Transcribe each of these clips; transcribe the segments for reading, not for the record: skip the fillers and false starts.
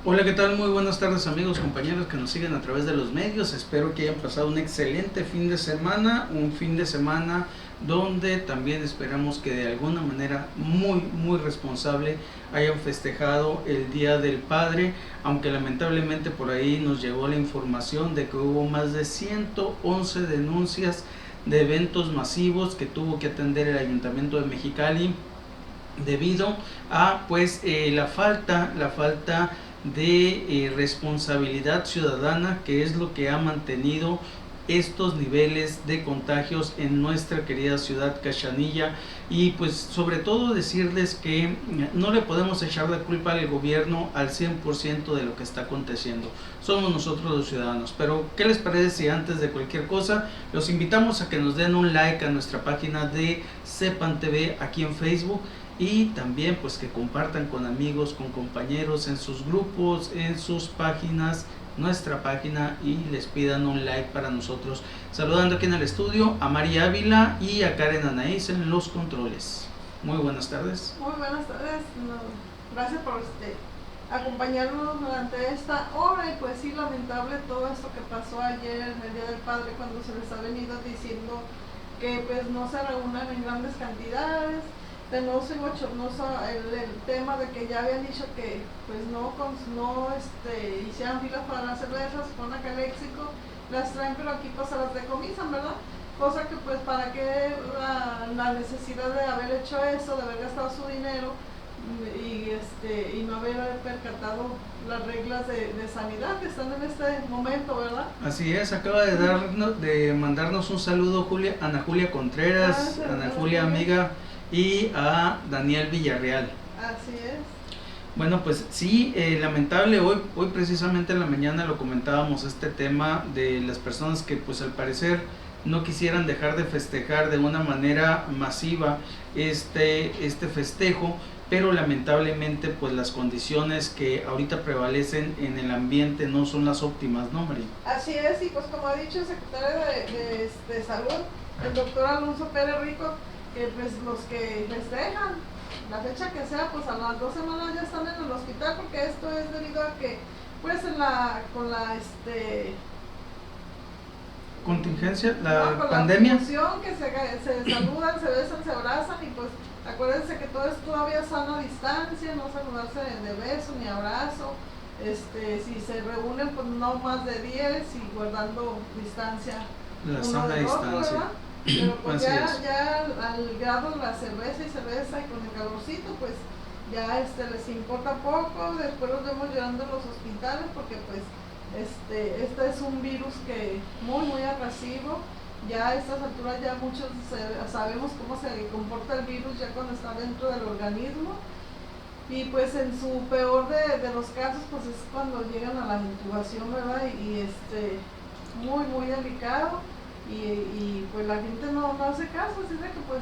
Hola, ¿qué tal? Muy buenas tardes, amigos, compañeros que nos siguen a través de los medios. Espero que hayan pasado un excelente fin de semana, un fin de semana donde también esperamos que de alguna manera muy responsable hayan festejado el Día del Padre, aunque lamentablemente por ahí nos llegó la información de que hubo más de 111 denuncias de eventos masivos que tuvo que atender el Ayuntamiento de Mexicali debido a la falta de responsabilidad ciudadana, que es lo que ha mantenido estos niveles de contagios en nuestra querida ciudad Cachanilla. Y pues sobre todo decirles que no le podemos echar la culpa al gobierno al 100% de lo que está aconteciendo, somos nosotros los ciudadanos. Pero ¿qué les parece si antes de cualquier cosa los invitamos a que nos den un like a nuestra página de Sepan TV aquí en Facebook, y también pues que compartan con amigos, con compañeros, en sus grupos, en sus páginas, nuestra página, y les pidan un like para nosotros. Saludando aquí en el estudio a María Ávila y a Karen Anaís en los controles. Muy buenas tardes. Muy buenas tardes, gracias por acompañarnos durante esta hora. Y pues sí, lamentable todo esto que pasó ayer en el Día del Padre, cuando se les ha venido diciendo que pues no se reúnan en grandes cantidades. De nuevo soy bochornoso el tema de que ya habían dicho que pues no hicieran filas para las cervezas, con acá en México las traen, pero aquí pues se las decomisan, ¿verdad? Cosa que pues para qué la necesidad de haber hecho eso, de haber gastado su dinero y no haber percatado las reglas de sanidad que están en este momento, ¿verdad? Así es, acaba de mandarnos un saludo Ana Julia Contreras, Ana Julia amiga, y a Daniel Villarreal. Así es. Bueno, pues sí, lamentable, hoy precisamente en la mañana lo comentábamos, este tema de las personas que pues al parecer no quisieran dejar de festejar de una manera masiva este festejo, pero lamentablemente pues las condiciones que ahorita prevalecen en el ambiente no son las óptimas, ¿no, María? Así es, y pues como ha dicho el secretario de Salud, el doctor Alonso Pérez Rico, que pues los que festejan la fecha que sea, pues a las 2 semanas ya están en el hospital, porque esto es debido a que pues con la contingencia, con pandemia, la función que se saludan, se besan, se abrazan, y pues acuérdense que todo es todavía sana distancia, no saludarse de beso ni abrazo, si se reúnen pues no más de 10 y guardando distancia, la sana distancia. ¿verdad? Pero pues ya al grado de la cerveza y con el calorcito, pues ya les importa poco. Después los vemos llorando en los hospitales, porque pues este es un virus que muy agresivo. Ya a estas alturas ya muchos sabemos cómo se comporta el virus ya cuando está dentro del organismo, y pues en su peor de los casos pues es cuando llegan a la intubación, ¿verdad? Y muy delicado. Y pues la gente no hace caso, así de que pues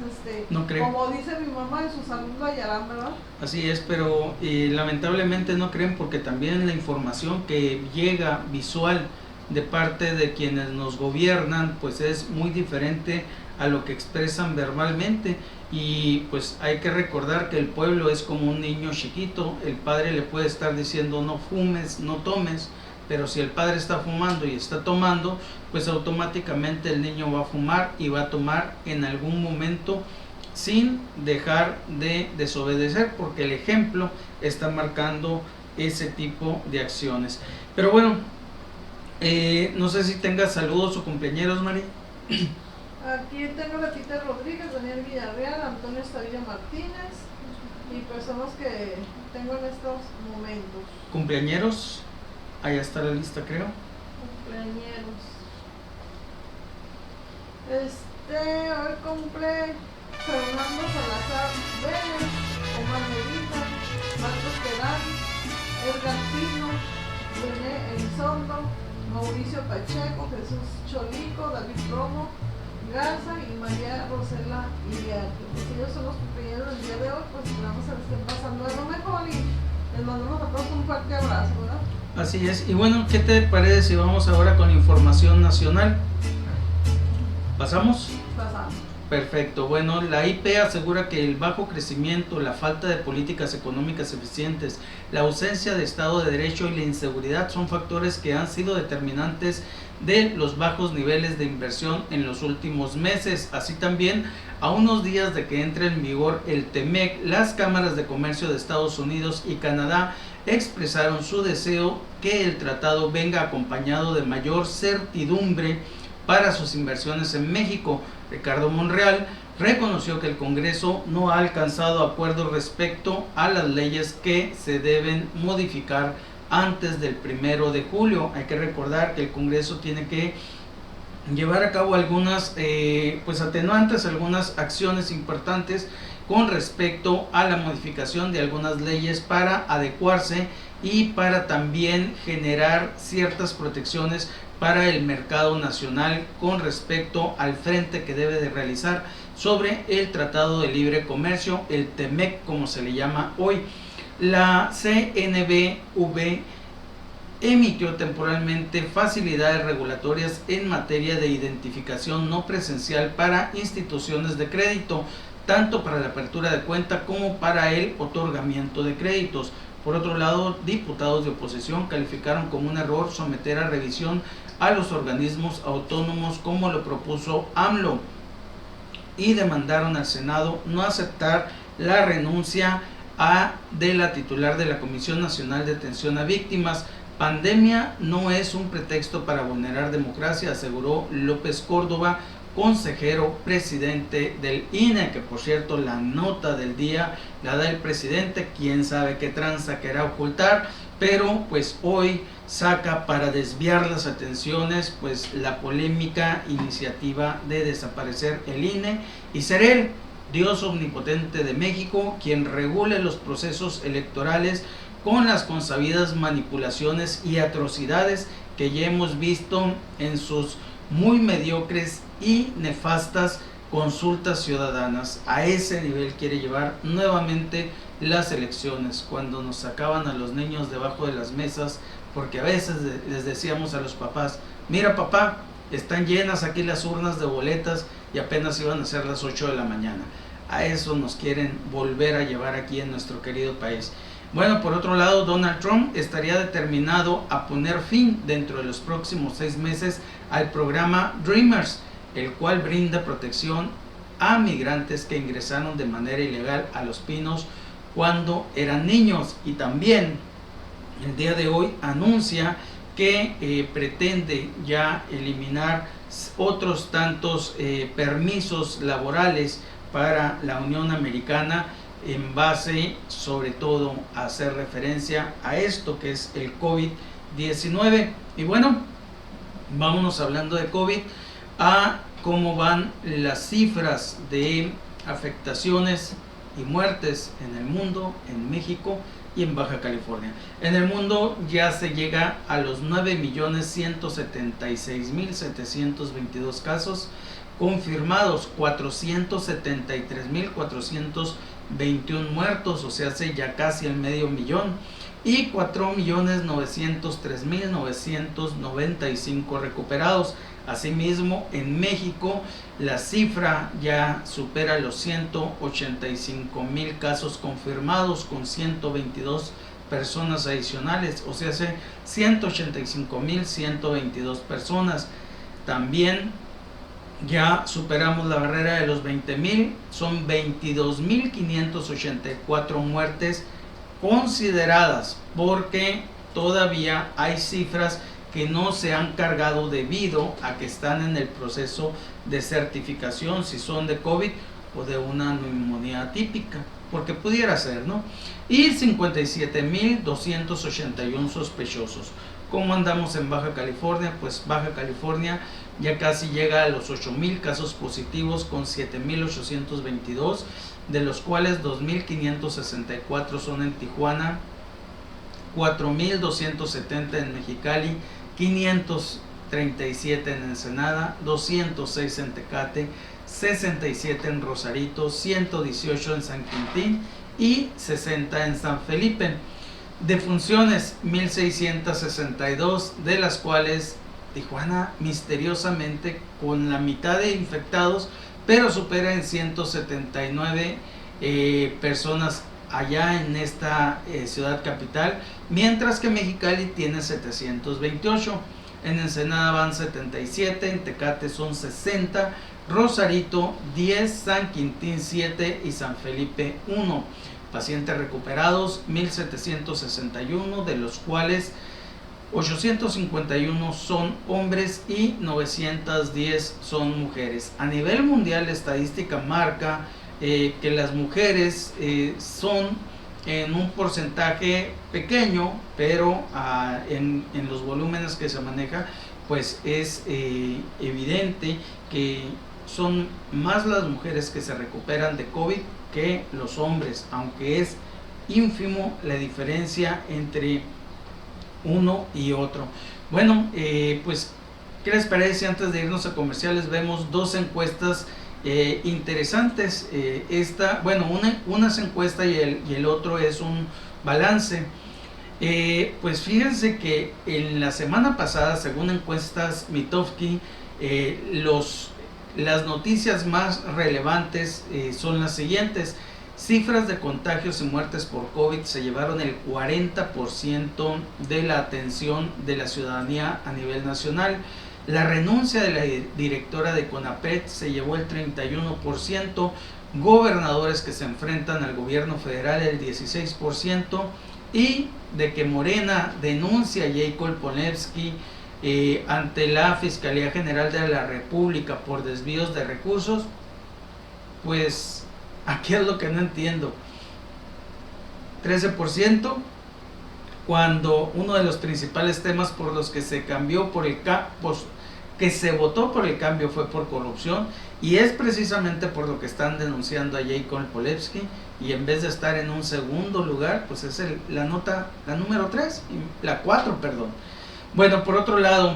no cree. Como dice mi mamá, en su salud lo hallarán, ¿verdad? Así es, pero lamentablemente no creen, porque también la información que llega visual de parte de quienes nos gobiernan pues es muy diferente a lo que expresan verbalmente. Y pues hay que recordar que el pueblo es como un niño chiquito, el padre le puede estar diciendo no fumes, no tomes, pero si el padre está fumando y está tomando, pues automáticamente el niño va a fumar y va a tomar en algún momento, sin dejar de desobedecer, porque el ejemplo está marcando ese tipo de acciones. Pero bueno, no sé si tengas saludos o cumpleaños, María. Aquí tengo a Peter Rodríguez, Daniel Villarreal, Antonio Estavilla Martínez, y personas que tengo en estos momentos. Cumpleañeros, allá está la lista, creo. Cumpleañeros. Hoy cumple Fernando Salazar Vélez, Omar Medina, Marcos Terán, Edgar Pino, René Elizondo, Mauricio Pacheco, Jesús Cholico, David Romo, Garza y María Rosela Iriarte. Pues ellos son los compañeros del día de hoy, pues esperamos que estén pasando de lo mejor y les mandamos a todos un fuerte abrazo, ¿verdad? Así es. Y bueno, ¿qué te parece si vamos ahora con información nacional? ¿Pasamos? Pasamos. Perfecto. Bueno, la IP asegura que el bajo crecimiento, la falta de políticas económicas eficientes, la ausencia de Estado de Derecho y la inseguridad son factores que han sido determinantes de los bajos niveles de inversión en los últimos meses. Así también, a unos días de que entre en vigor el TEMEC, las cámaras de comercio de Estados Unidos y Canadá expresaron su deseo que el tratado venga acompañado de mayor certidumbre para sus inversiones en México. Ricardo Monreal reconoció que el Congreso no ha alcanzado acuerdo respecto a las leyes que se deben modificar antes del 1 de julio. Hay que recordar que el Congreso tiene que llevar a cabo algunas atenuantes, algunas acciones importantes con respecto a la modificación de algunas leyes para adecuarse y para también generar ciertas protecciones para el mercado nacional con respecto al frente que debe de realizar sobre el Tratado de Libre Comercio, el TEMEC como se le llama hoy. La CNBV emitió temporalmente facilidades regulatorias en materia de identificación no presencial para instituciones de crédito, tanto para la apertura de cuenta como para el otorgamiento de créditos. Por otro lado, diputados de oposición calificaron como un error someter a revisión a los organismos autónomos como lo propuso AMLO y demandaron al Senado no aceptar la renuncia de la titular de la Comisión Nacional de Atención a Víctimas. Pandemia no es un pretexto para vulnerar democracia, aseguró López Córdoba, consejero presidente del INE, que por cierto la nota del día la da el presidente, quién sabe qué tranza querrá ocultar, pero pues hoy saca para desviar las atenciones pues la polémica iniciativa de desaparecer el INE y ser él, Dios omnipotente de México, quien regule los procesos electorales con las consabidas manipulaciones y atrocidades que ya hemos visto en sus muy mediocres y nefastas consultas ciudadanas. A ese nivel quiere llevar nuevamente las elecciones, cuando nos sacaban a los niños debajo de las mesas, porque a veces les decíamos a los papás, mira papá, están llenas aquí las urnas de boletas y apenas iban a ser las 8 de la mañana. A eso nos quieren volver a llevar aquí en nuestro querido país. Bueno, por otro lado, Donald Trump estaría determinado a poner fin dentro de los próximos 6 meses al programa Dreamers, el cual brinda protección a migrantes que ingresaron de manera ilegal a Los Pinos cuando eran niños. Y también el día de hoy anuncia que pretende ya eliminar otros tantos permisos laborales para la Unión Americana, en base sobre todo a hacer referencia a esto que es el COVID-19. Y bueno, vámonos hablando de COVID a cómo van las cifras de afectaciones y muertes en el mundo, en México y en Baja California. En el mundo ya se llega a los 9.176.722 casos confirmados, 473.421 muertos, o sea, hace ya casi el medio millón, y 4.903.995 recuperados. Asimismo, en México la cifra ya supera los 185.000 casos confirmados, con 122 personas adicionales, o sea, hace 185.122 personas. También ya superamos la barrera de los 20.000, son 22.584 muertes consideradas, porque todavía hay cifras que no se han cargado debido a que están en el proceso de certificación, si son de COVID o de una neumonía atípica, porque pudiera ser, ¿no? Y 57.281 sospechosos. ¿Cómo andamos en Baja California? Pues Baja California ya casi llega a los 8.000 casos positivos, con 7.822, de los cuales 2.564 son en Tijuana, 4.270 en Mexicali, 537 en Ensenada, 206 en Tecate, 67 en Rosarito, 118 en San Quintín y 60 en San Felipe. Defunciones 1.662, de las cuales Tijuana misteriosamente con la mitad de infectados, pero supera en 179 personas allá en esta ciudad capital, mientras que Mexicali tiene 728. En Ensenada van 77, en Tecate son 60, Rosarito 10, San Quintín 7 y San Felipe 1. Pacientes recuperados 1761, de los cuales 851 son hombres y 910 son mujeres. A nivel mundial, la estadística marca que las mujeres son en un porcentaje pequeño, pero en los volúmenes que se maneja, pues es evidente que son más las mujeres que se recuperan de COVID que los hombres, aunque es ínfimo la diferencia entre uno y otro. Bueno, pues, ¿qué les parece? Antes de irnos a comerciales, vemos dos encuestas interesantes. Una es encuesta y el otro es un balance. Pues fíjense que en la semana pasada, según encuestas Mitofsky, las noticias más relevantes son las siguientes. Cifras de contagios y muertes por COVID se llevaron el 40% de la atención de la ciudadanía a nivel nacional. La renuncia de la directora de CONAPRED se llevó el 31%, gobernadores que se enfrentan al gobierno federal el 16%, y de que Morena denuncia a Jacob Polensky ante la Fiscalía General de la República por desvíos de recursos, pues aquí es lo que no entiendo. 13%, cuando uno de los principales temas por los que se cambió que se votó por el cambio fue por corrupción, y es precisamente por lo que están denunciando a Jacob Polensky, y en vez de estar en un segundo lugar, pues es la número 3, la 4, perdón. Bueno, por otro lado,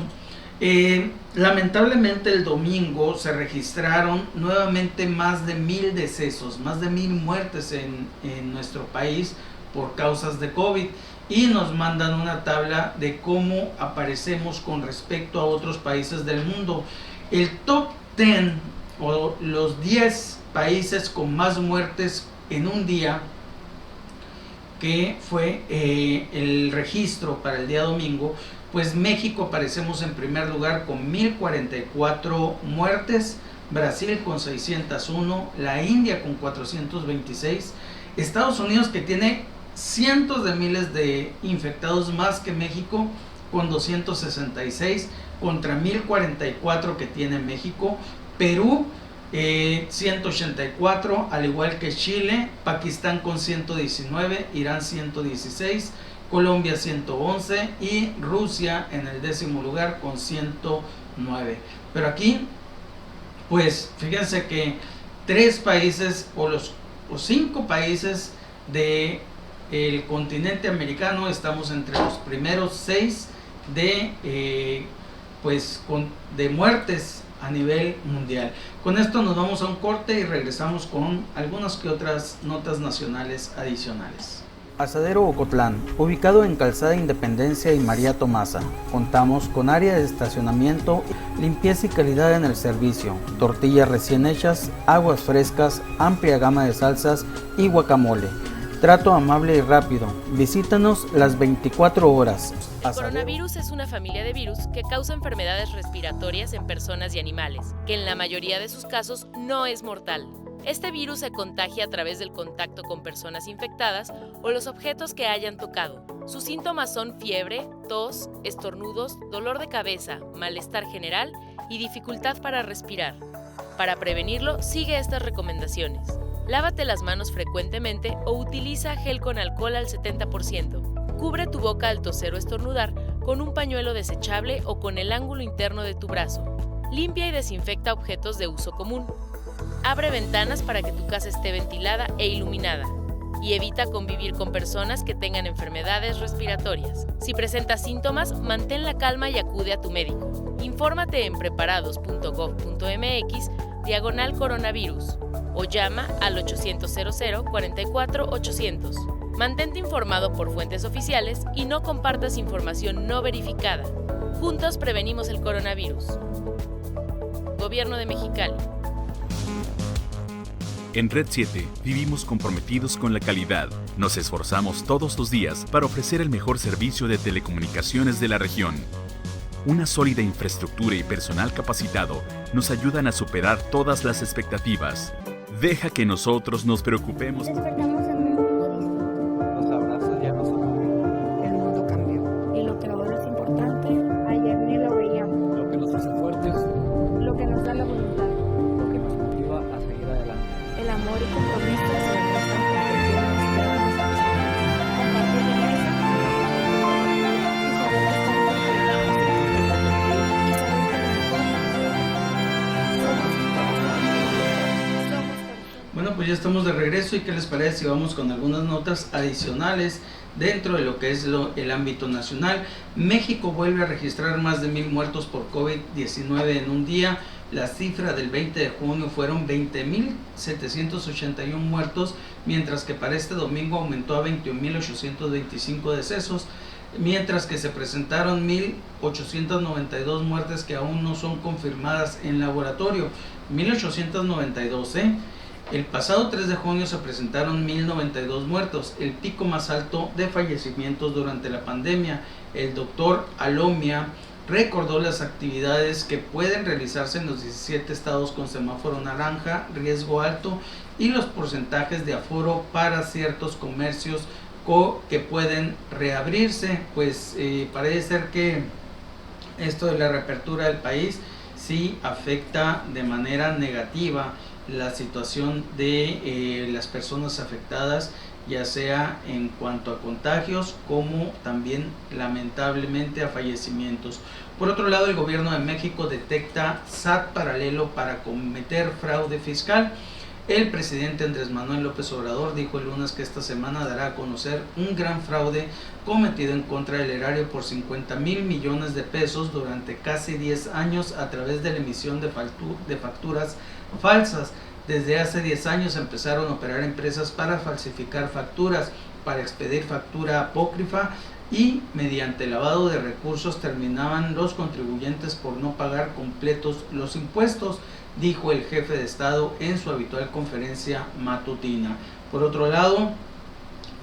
lamentablemente el domingo se registraron nuevamente más de 1000 decesos, más de 1000 muertes en nuestro país por causas de COVID, y nos mandan una tabla de cómo aparecemos con respecto a otros países del mundo. El top 10 o los 10 países con más muertes en un día, que fue el registro para el día domingo, pues México aparecemos en primer lugar con 1044 muertes, Brasil con 601, la India con 426, Estados Unidos, que tiene cientos de miles de infectados más que México, con 266 contra 1044 que tiene México, Perú 184, al igual que Chile, Pakistán con 119, Irán 116, Colombia 111 y Rusia en el 10º lugar con 109. Pero aquí, pues fíjense que 3 países o 5 países de el continente americano estamos entre los primeros 6 de muertes a nivel mundial. Con esto nos vamos a un corte y regresamos con algunas que otras notas nacionales adicionales. Asadero Ocotlán, ubicado en Calzada Independencia y María Tomasa. Contamos con área de estacionamiento, limpieza y calidad en el servicio, tortillas recién hechas, aguas frescas, amplia gama de salsas y guacamole. Trato amable y rápido. Visítanos las 24 horas. El coronavirus es una familia de virus que causa enfermedades respiratorias en personas y animales, que en la mayoría de sus casos no es mortal. Este virus se contagia a través del contacto con personas infectadas o los objetos que hayan tocado. Sus síntomas son fiebre, tos, estornudos, dolor de cabeza, malestar general y dificultad para respirar. Para prevenirlo, sigue estas recomendaciones. Lávate las manos frecuentemente o utiliza gel con alcohol al 70%. Cubre tu boca al toser o estornudar con un pañuelo desechable o con el ángulo interno de tu brazo. Limpia y desinfecta objetos de uso común. Abre ventanas para que tu casa esté ventilada e iluminada. Y evita convivir con personas que tengan enfermedades respiratorias. Si presentas síntomas, mantén la calma y acude a tu médico. Infórmate en preparados.gov.mx/coronavirus o llama al 800-00-44-800. Mantente informado por fuentes oficiales y no compartas información no verificada. Juntos prevenimos el coronavirus. Gobierno de Mexicali. En Red 7 vivimos comprometidos con la calidad. Nos esforzamos todos los días para ofrecer el mejor servicio de telecomunicaciones de la región. Una sólida infraestructura y personal capacitado nos ayudan a superar todas las expectativas. Deja que nosotros nos preocupemos. Despertamos en un mundo distinto. Los abrazos ya no son lo mismo. El mundo cambió. Y lo que ahora es importante, ayer ni lo veíamos. Lo que nos hace fuertes, Lo que nos da la voluntad. lo que nos motiva a seguir adelante. El amor y compromiso se demuestran con cultura nos queda más fácil. Compartir la mesa y saber que están conectados y saber que lo mejor somos personas. Bueno, pues ya estamos de regreso y ¿qué les parece si vamos con algunas notas adicionales dentro de lo que es el ámbito nacional? México vuelve a registrar más de 1,000 muertos por COVID-19 en un día. La cifra del 20 de junio fueron 20.781 muertos, mientras que para este domingo aumentó a 21.825 decesos, mientras que se presentaron 1.892 muertes que aún no son confirmadas en laboratorio. 1.892, El pasado 3 de junio se presentaron 1.092 muertos, el pico más alto de fallecimientos durante la pandemia. El doctor Alomia recordó las actividades que pueden realizarse en los 17 estados con semáforo naranja, riesgo alto, y los porcentajes de aforo para ciertos comercios que pueden reabrirse. Pues parece ser que esto de la reapertura del país sí afecta de manera negativa la situación de las personas afectadas, ya sea en cuanto a contagios como también lamentablemente a fallecimientos. Por otro lado, el gobierno de México detecta SAT paralelo para cometer fraude fiscal. El presidente Andrés Manuel López Obrador dijo el lunes que esta semana dará a conocer un gran fraude cometido en contra del erario por 50,000 millones de pesos durante casi 10 años a través de la emisión de facturas falsas. Desde hace 10 años empezaron a operar empresas para falsificar facturas, para expedir factura apócrifa, y mediante lavado de recursos terminaban los contribuyentes por no pagar completos los impuestos, dijo el jefe de Estado en su habitual conferencia matutina. Por otro lado,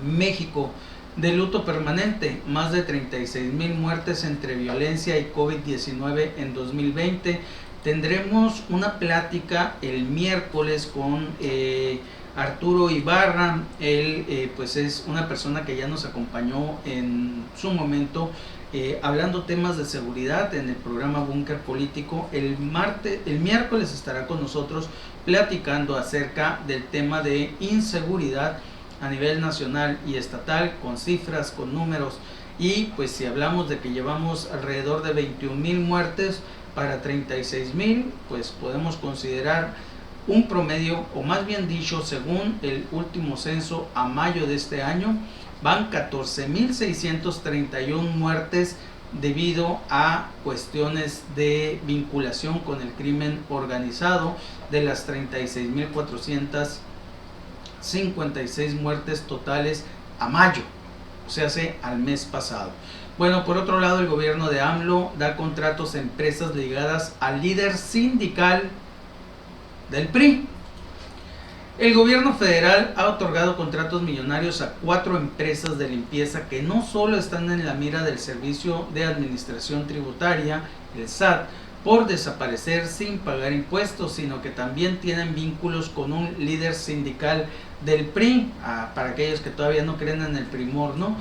México de luto permanente, más de 36,000 muertes entre violencia y COVID-19 en 2020. Tendremos una plática el miércoles con Arturo Ibarra. Él pues es una persona que ya nos acompañó en su momento hablando temas de seguridad en el programa Búnker Político. El miércoles estará con nosotros platicando acerca del tema de inseguridad a nivel nacional y estatal, con cifras, con números. Y pues si hablamos de que llevamos alrededor de 21,000 muertes para 36,000, pues podemos considerar un promedio, o más bien dicho, según el último censo a mayo de este año, van 14,631 muertes debido a cuestiones de vinculación con el crimen organizado, de las 36,456 muertes totales a mayo, o sea, al mes pasado. Bueno, por otro lado, el gobierno de AMLO da contratos a empresas ligadas al líder sindical del PRI. El gobierno federal ha otorgado contratos millonarios a 4 empresas de limpieza que no solo están en la mira del Servicio de Administración Tributaria, el SAT, por desaparecer sin pagar impuestos, sino que también tienen vínculos con un líder sindical del PRI, para aquellos que todavía no creen en el primor, ¿no?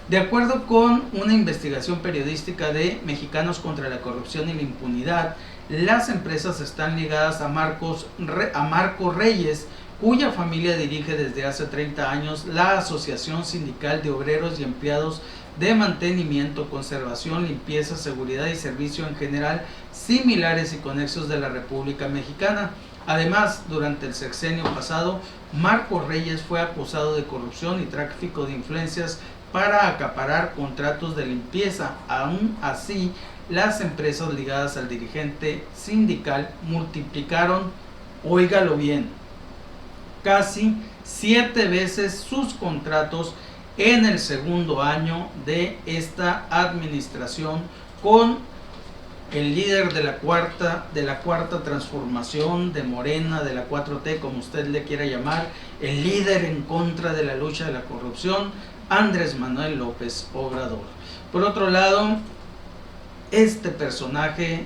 De acuerdo con una investigación periodística de Mexicanos contra la Corrupción y la Impunidad, las empresas están ligadas a Marco Reyes, cuya familia dirige desde hace 30 años la Asociación Sindical de Obreros y Empleados de Mantenimiento, Conservación, Limpieza, Seguridad y Servicio en general, similares y conexos de la República Mexicana. Además, durante el sexenio pasado, Marco Reyes fue acusado de corrupción y tráfico de influencias para acaparar contratos de limpieza. Aún así, las empresas ligadas al dirigente sindical multiplicaron, óigalo bien, casi 7 veces sus contratos en el segundo año de esta administración, con el líder de la cuarta transformación, de Morena, de la 4T, como usted le quiera llamar, el líder en contra de la lucha de la corrupción, Andrés Manuel López Obrador. Por otro lado, este personaje,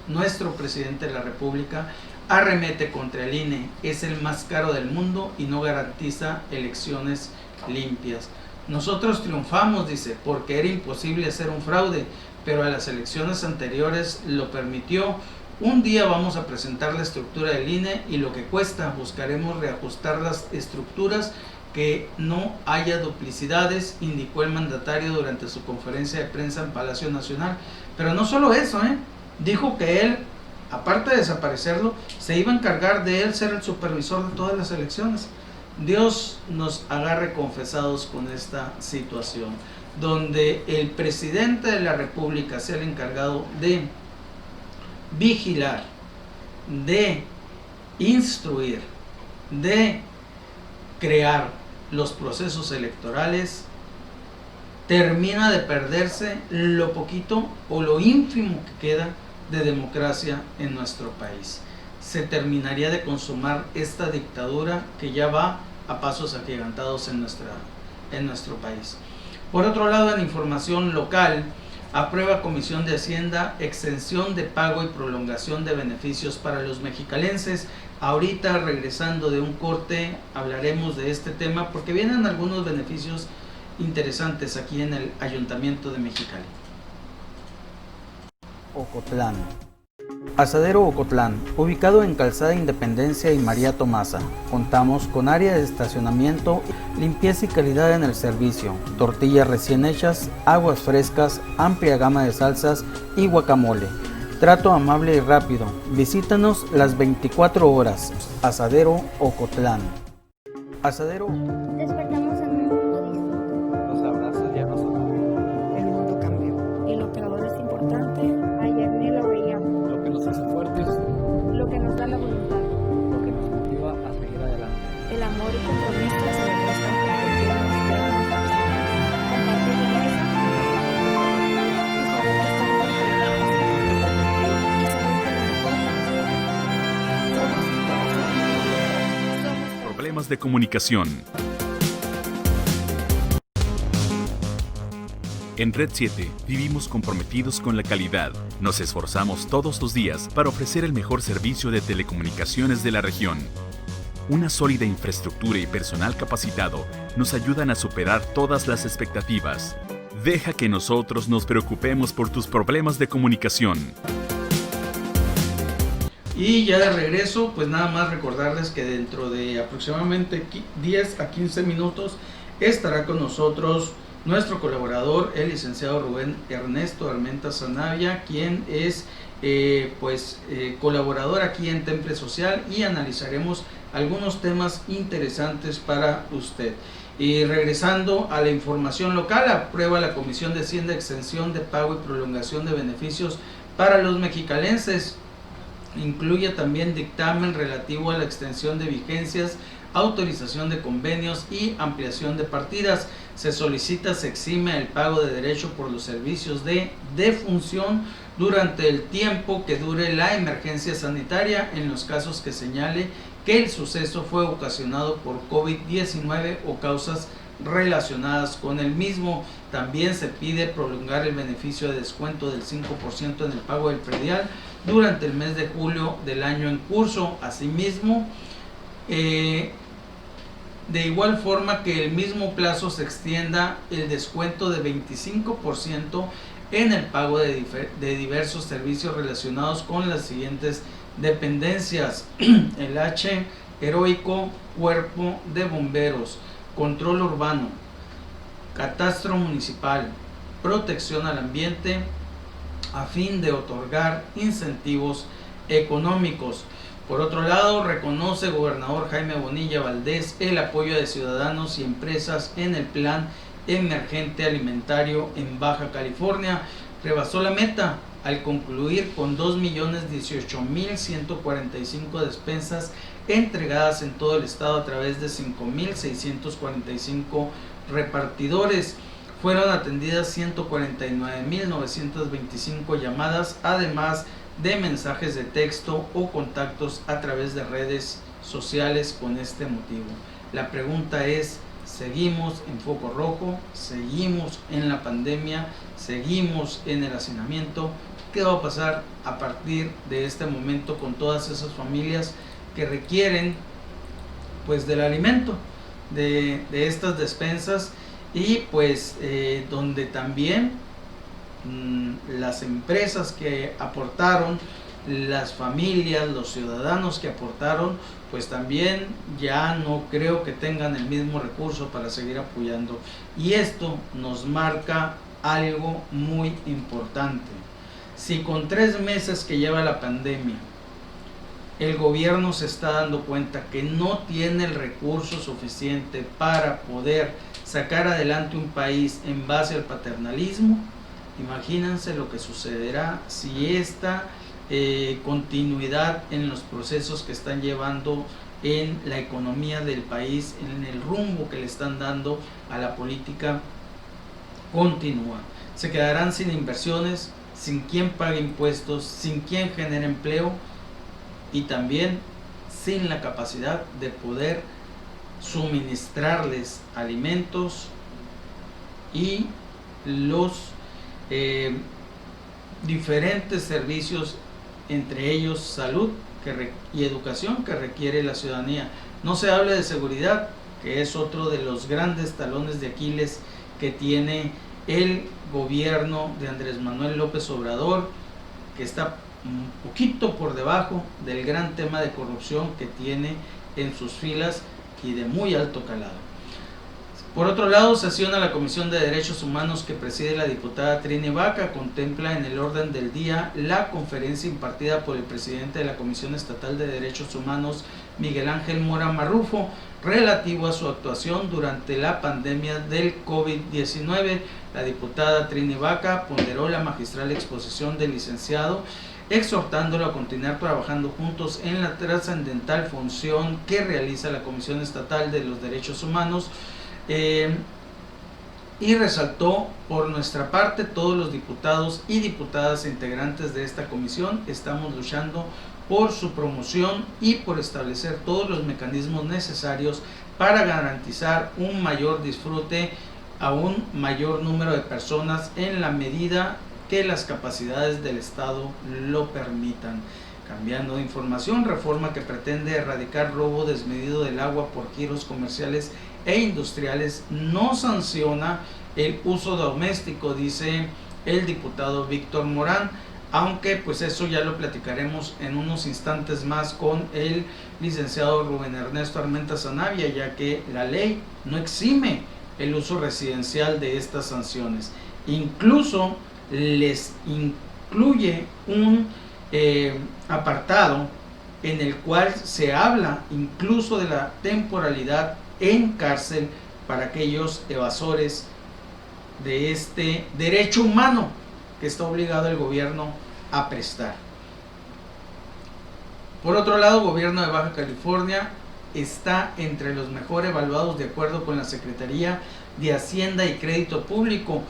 nuestro presidente de la República, arremete contra el INE, es el más caro del mundo y no garantiza elecciones limpias. Nosotros triunfamos, dice, porque era imposible hacer un fraude, pero a las elecciones anteriores lo permitió. Un día vamos a presentar la estructura del INE y lo que cuesta, buscaremos reajustar las estructuras, que no haya duplicidades, indicó el mandatario durante su conferencia de prensa en Palacio Nacional. Pero no solo eso, dijo que él, aparte de desaparecerlo, se iba a encargar de él ser el supervisor de todas las elecciones. Dios nos agarre confesados con esta situación, donde el presidente de la República sea el encargado de vigilar, de instruir, de crear los procesos electorales, termina de perderse lo poquito o lo ínfimo que queda de democracia en nuestro país. Se terminaría de consumar esta dictadura que ya va a pasos agigantados en nuestro país. Por otro lado, en información local, aprueba Comisión de Hacienda extensión de pago y prolongación de beneficios para los mexicalenses. Ahorita, regresando de un corte, hablaremos de este tema porque vienen algunos beneficios interesantes aquí en el Ayuntamiento de Mexicali. Ocotlán. Asadero Ocotlán, ubicado en Calzada Independencia y María Tomasa. Contamos con área de estacionamiento, limpieza y calidad en el servicio, tortillas recién hechas, aguas frescas, amplia gama de salsas y guacamole. Trato amable y rápido. Visítanos las 24 horas. Asadero Ocotlán. Asadero. Despertamos en un mundo distinto. Los abrazos ya no son. El mundo cambió. Y lo que ahora es importante, ayer ni lo veíamos. Lo que nos hace fuertes, Lo que nos da la voluntad, lo que nos motiva a seguir adelante. el amor y compromiso que se demuestran con cualquiera de ustedes. Compartir la mesa y saber que estamos y saber que lo mejor somos Problemas de comunicación. En Red 7 vivimos comprometidos con la calidad. Nos esforzamos todos los días para ofrecer el mejor servicio de telecomunicaciones de la región. Una sólida infraestructura y personal capacitado nos ayudan a superar todas las expectativas. Deja que nosotros nos preocupemos por tus problemas de comunicación. Y ya de regreso, pues nada más recordarles que dentro de aproximadamente 10 a 15 minutos estará con nosotros nuestro colaborador, el licenciado Rubén Ernesto Armenta Zanavia, quien es colaborador aquí en Temple Social, y analizaremos algunos temas interesantes para usted. Y regresando a la información local, aprueba la Comisión de Hacienda extensión de pago y prolongación de beneficios para los mexicalenses. Incluye también dictamen relativo a la extensión de vigencias, autorización de convenios y ampliación de partidas. Se solicita se exime el pago de derecho por los servicios de defunción durante el tiempo que dure la emergencia sanitaria, en los casos que señale que el suceso fue ocasionado por COVID-19 o causas relacionadas con el mismo. También se pide prolongar el beneficio de descuento del 5% en el pago del predial durante el mes de julio del año en curso. Asimismo, de igual forma que el mismo plazo se extienda el descuento de 25% en el pago de diversos servicios relacionados con las siguientes dependencias: el H heroico, Cuerpo de Bomberos, Control Urbano, Catastro Municipal, Protección al Ambiente, a fin de otorgar incentivos económicos. Por otro lado, reconoce gobernador Jaime Bonilla Valdés el apoyo de ciudadanos y empresas en el plan emergente alimentario en Baja California. Rebasó la meta al concluir con 2.018.145 despensas entregadas en todo el estado a través de 5.645 repartidores. fueron atendidas 149.925 llamadas, además de mensajes de texto o contactos a través de redes sociales con este motivo. La pregunta es, ¿seguimos en foco rojo? ¿Seguimos en la pandemia? ¿Seguimos en el hacinamiento? ¿Qué va a pasar a partir de este momento con todas esas familias que requieren pues del alimento, de estas despensas, y pues donde también las empresas que aportaron, las familias, los ciudadanos que aportaron, pues también ya no creo que tengan el mismo recurso para seguir apoyando? Y esto nos marca algo muy importante. Si con 3 meses que lleva la pandemia el gobierno se está dando cuenta que no tiene el recurso suficiente para poder sacar adelante un país en base al paternalismo, imagínense lo que sucederá si esta continuidad en los procesos que están llevando en la economía del país, en el rumbo que le están dando a la política, continúa. Se quedarán sin inversiones, sin quien pague impuestos, sin quien genere empleo, y también sin la capacidad de poder suministrarles alimentos y los diferentes servicios, entre ellos salud y educación, que requiere la ciudadanía. No se habla de seguridad, que es otro de los grandes talones de Aquiles que tiene el gobierno de Andrés Manuel López Obrador, que está un poquito por debajo del gran tema de corrupción que tiene en sus filas y de muy alto calado. Por otro lado, sesiona la Comisión de Derechos Humanos que preside la diputada Trini Vaca. Contempla en el orden del día la conferencia impartida por el presidente de la Comisión Estatal de Derechos Humanos, Miguel Ángel Mora Marrufo, relativo a su actuación durante la pandemia del COVID-19. La diputada Trini Vaca ponderó la magistral exposición del licenciado, exhortándolo a continuar trabajando juntos en la trascendental función que realiza la Comisión Estatal de los Derechos Humanos, y resaltó: por nuestra parte, todos los diputados y diputadas integrantes de esta comisión estamos luchando por su promoción y por establecer todos los mecanismos necesarios para garantizar un mayor disfrute a un mayor número de personas en la medida que las capacidades del Estado lo permitan. Cambiando de información, reforma que pretende erradicar robo desmedido del agua por giros comerciales e industriales no sanciona el uso doméstico, dice el diputado Víctor Morán, aunque pues eso ya lo platicaremos en unos instantes más con el licenciado Rubén Ernesto Armenta Sanabria, ya que la ley no exime el uso residencial de estas sanciones, incluso les incluye un apartado en el cual se habla incluso de la temporalidad en cárcel para aquellos evasores de este derecho humano que está obligado el gobierno a prestar. Por otro lado, el gobierno de Baja California está entre los mejor evaluados de acuerdo con la Secretaría de Hacienda y Crédito Público.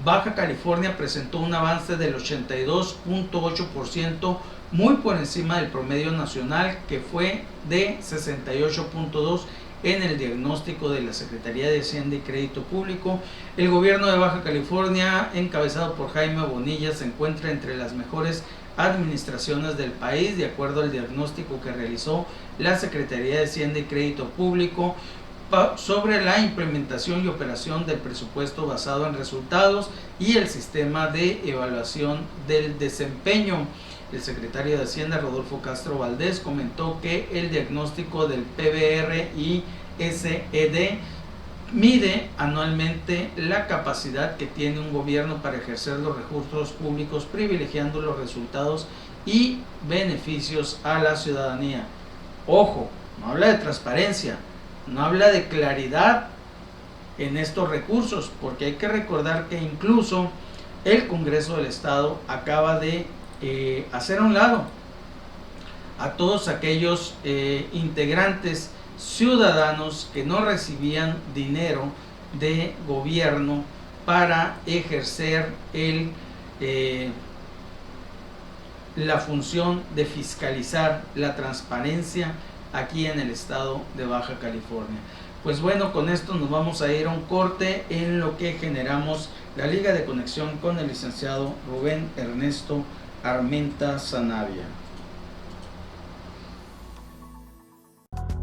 Baja California presentó un avance del 82.8%, muy por encima del promedio nacional, que fue de 68.2% en el diagnóstico de la Secretaría de Hacienda y Crédito Público. El gobierno de Baja California, encabezado por Jaime Bonilla, se encuentra entre las mejores administraciones del país, de acuerdo al diagnóstico que realizó la Secretaría de Hacienda y Crédito Público sobre la implementación y operación del presupuesto basado en resultados y el sistema de evaluación del desempeño. El secretario de Hacienda, Rodolfo Castro Valdés, comentó que el diagnóstico del PBR y SED mide anualmente la capacidad que tiene un gobierno para ejercer los recursos públicos, privilegiando los resultados y beneficios a la ciudadanía. Ojo, no habla de transparencia, no habla de claridad en estos recursos, porque hay que recordar que incluso el Congreso del Estado acaba de hacer a un lado a todos aquellos integrantes ciudadanos que no recibían dinero de gobierno para ejercer la función de fiscalizar la transparencia aquí en el estado de Baja California. Pues bueno, con esto nos vamos a ir a un corte en lo que generamos la liga de conexión con el licenciado Rubén Ernesto Armenta Sanabria.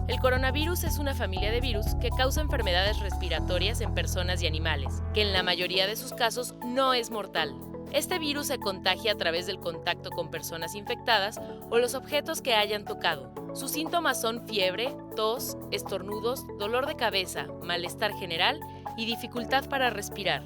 El coronavirus es una familia de virus que causa enfermedades respiratorias en personas y animales, que en la mayoría de sus casos no es mortal. Este virus se contagia a través del contacto con personas infectadas o los objetos que hayan tocado. Sus síntomas son fiebre, tos, estornudos, dolor de cabeza, malestar general y dificultad para respirar.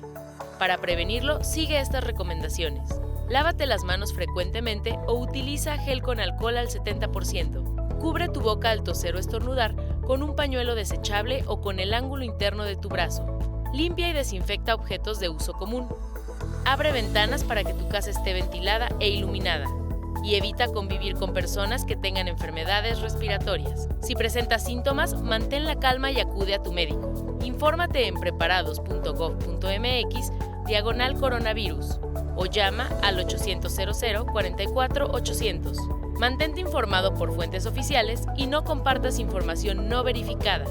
Para prevenirlo, sigue estas recomendaciones. Lávate las manos frecuentemente o utiliza gel con alcohol al 70%. Cubre tu boca al toser o estornudar con un pañuelo desechable o con el ángulo interno de tu brazo. Limpia y desinfecta objetos de uso común. Abre ventanas para que tu casa esté ventilada e iluminada. Y evita convivir con personas que tengan enfermedades respiratorias. Si presentas síntomas, mantén la calma y acude a tu médico. Infórmate en preparados.gov.mx/coronavirus o llama al 800-00-44-800. Mantente informado por fuentes oficiales y no compartas información no verificada.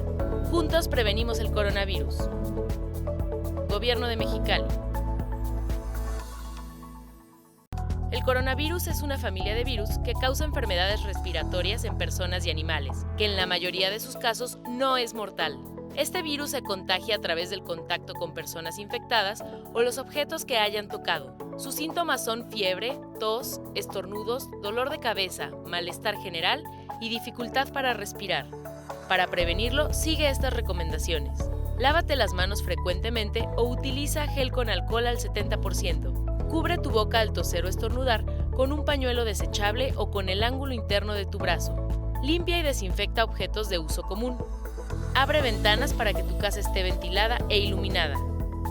Juntos prevenimos el coronavirus. Gobierno de Mexicali. El coronavirus es una familia de virus que causa enfermedades respiratorias en personas y animales, que en la mayoría de sus casos no es mortal. Este virus se contagia a través del contacto con personas infectadas o los objetos que hayan tocado. Sus síntomas son fiebre, tos, estornudos, dolor de cabeza, malestar general y dificultad para respirar. Para prevenirlo, sigue estas recomendaciones. Lávate las manos frecuentemente o utiliza gel con alcohol al 70%. Cubre tu boca al toser o estornudar con un pañuelo desechable o con el ángulo interno de tu brazo. Limpia y desinfecta objetos de uso común. Abre ventanas para que tu casa esté ventilada e iluminada.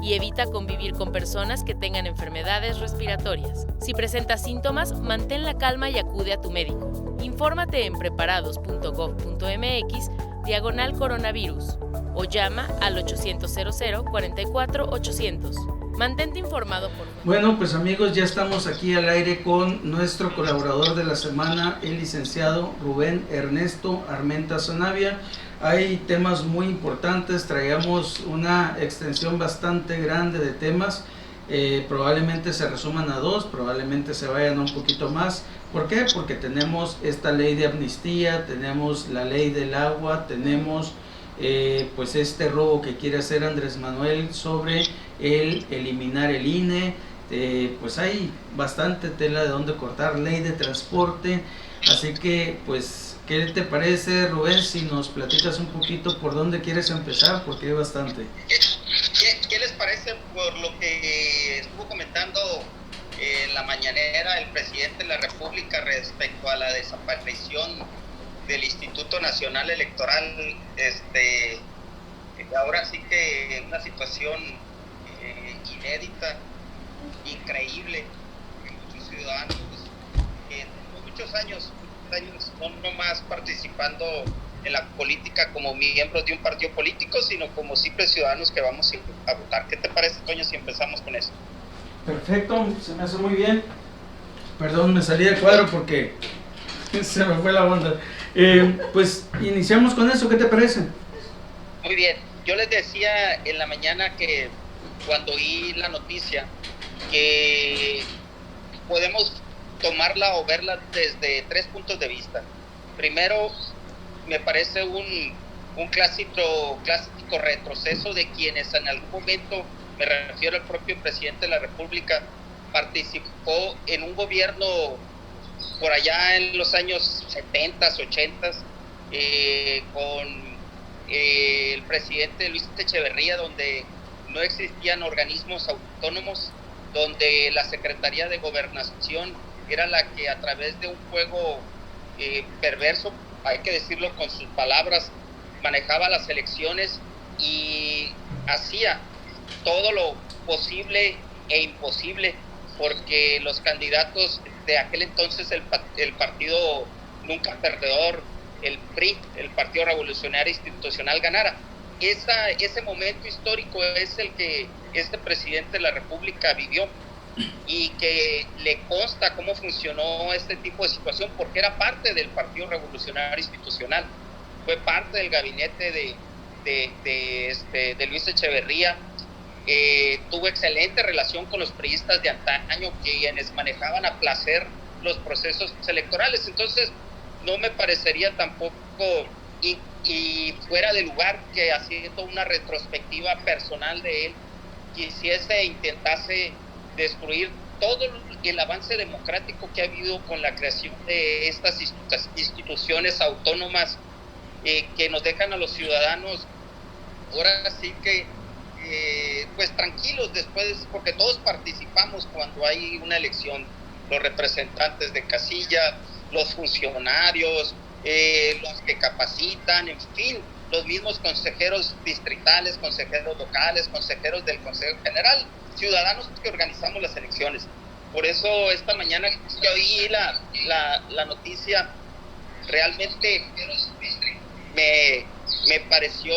Y evita convivir con personas que tengan enfermedades respiratorias. Si presentas síntomas, mantén la calma y acude a tu médico. Infórmate en preparados.gov.mx/coronavirus o llama al 800-00-44-800. Mantente informado por... Bueno, pues amigos, ya estamos aquí al aire con nuestro colaborador de la semana, el licenciado Rubén Ernesto Armenta Sanabria. Hay temas muy importantes, traíamos una extensión bastante grande de temas, probablemente se resuman a dos, probablemente se vayan un poquito más. ¿Por qué? Porque tenemos esta ley de amnistía, tenemos la ley del agua, tenemos pues este robo que quiere hacer Andrés Manuel sobre el eliminar el INE, pues hay bastante tela de donde cortar, ley de transporte, así que pues ¿qué te parece, Rubén, si nos platicas un poquito por dónde quieres empezar? Porque hay bastante. ¿Qué les parece por lo que estuvo comentando en la mañanera el presidente de la República respecto a la desaparición del Instituto Nacional Electoral? Ahora sí que una situación inédita, increíble, que muchos ciudadanos muchos años no más participando en la política como miembros de un partido político, sino como simples ciudadanos que vamos a votar. ¿Qué te parece, Toño, si empezamos con eso? Perfecto, se me hace muy bien. Perdón, me salí del cuadro porque se me fue la onda. Pues iniciamos con eso, ¿qué te parece? Muy bien, yo les decía en la mañana que cuando oí la noticia que podemos tomarla o verla desde tres puntos de vista. Primero, me parece un clásico retroceso de quienes en algún momento, me refiero al propio presidente de la República, participó en un gobierno por allá en los años 70s, 80s, con el presidente Luis Echeverría, donde no existían organismos autónomos, donde la Secretaría de Gobernación era la que a través de un juego perverso, hay que decirlo con sus palabras, manejaba las elecciones y hacía todo lo posible e imposible porque los candidatos de aquel entonces, el partido nunca perdedor, el PRI, el Partido Revolucionario Institucional, ganara. ese momento histórico es el que este presidente de la República vivió y que le consta cómo funcionó este tipo de situación porque era parte del Partido Revolucionario Institucional, fue parte del gabinete de Luis Echeverría, tuvo excelente relación con los priistas de antaño, quienes manejaban a placer los procesos electorales. Entonces no me parecería tampoco y fuera de lugar que, haciendo una retrospectiva personal de él, quisiese intentase destruir todo el avance democrático que ha habido con la creación de estas instituciones autónomas que nos dejan a los ciudadanos ahora sí que pues tranquilos después, porque todos participamos cuando hay una elección, los representantes de casilla, los funcionarios, los que capacitan, en fin, los mismos consejeros distritales, consejeros locales, consejeros del Consejo General, ciudadanos que organizamos las elecciones. Por eso esta mañana que oí la noticia, realmente me pareció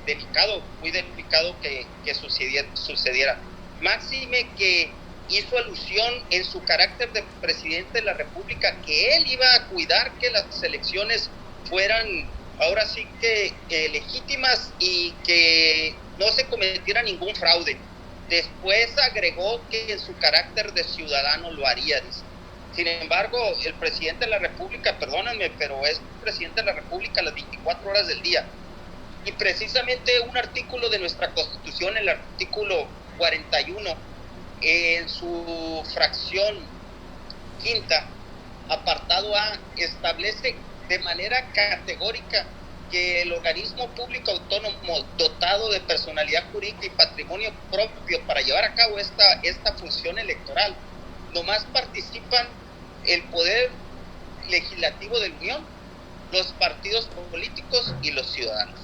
delicado, muy delicado que sucediera. Máxime que hizo alusión en su carácter de presidente de la República que él iba a cuidar que las elecciones fueran ahora sí que legítimas y que no se cometiera ningún fraude. Después agregó que en su carácter de ciudadano lo haría, dice. Sin embargo, el presidente de la República, perdónenme, pero es presidente de la República las 24 horas del día. Y precisamente un artículo de nuestra Constitución, el artículo 41, en su fracción quinta, apartado A, establece de manera categórica que el organismo público autónomo dotado de personalidad jurídica y patrimonio propio para llevar a cabo esta función electoral, nomás participan el poder legislativo de la Unión, los partidos políticos y los ciudadanos.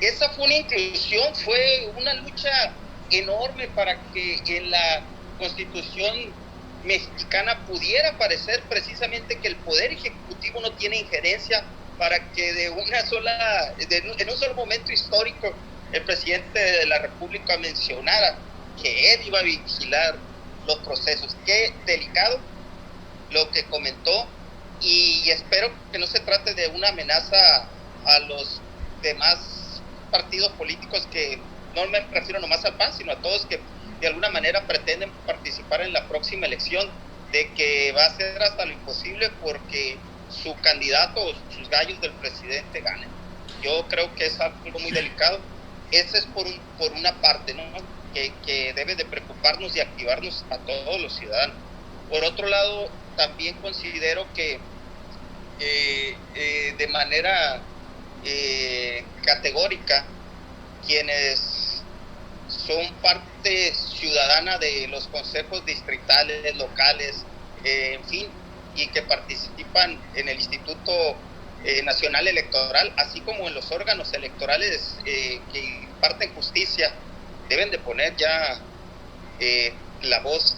Esa fue una inclusión, fue una lucha enorme para que en la Constitución mexicana pudiera aparecer precisamente que el Poder Ejecutivo no tiene injerencia, para que en un solo momento histórico el presidente de la República mencionara que él iba a vigilar los procesos. Qué delicado lo que comentó, y espero que no se trate de una amenaza a los demás partidos políticos, que no me refiero nomás al PAN, sino a todos que de alguna manera pretenden participar en la próxima elección, de que va a ser hasta lo imposible porque su candidato o sus gallos del presidente ganen. Yo creo que es algo muy delicado. Ese es por una parte, ¿no? Que debe de preocuparnos y activarnos a todos los ciudadanos. Por otro lado, también considero que de manera categórica, quienes son parte ciudadana de los consejos distritales, locales, en fin, y que participan en el Instituto Nacional Electoral, así como en los órganos electorales que imparten justicia, deben de poner ya la voz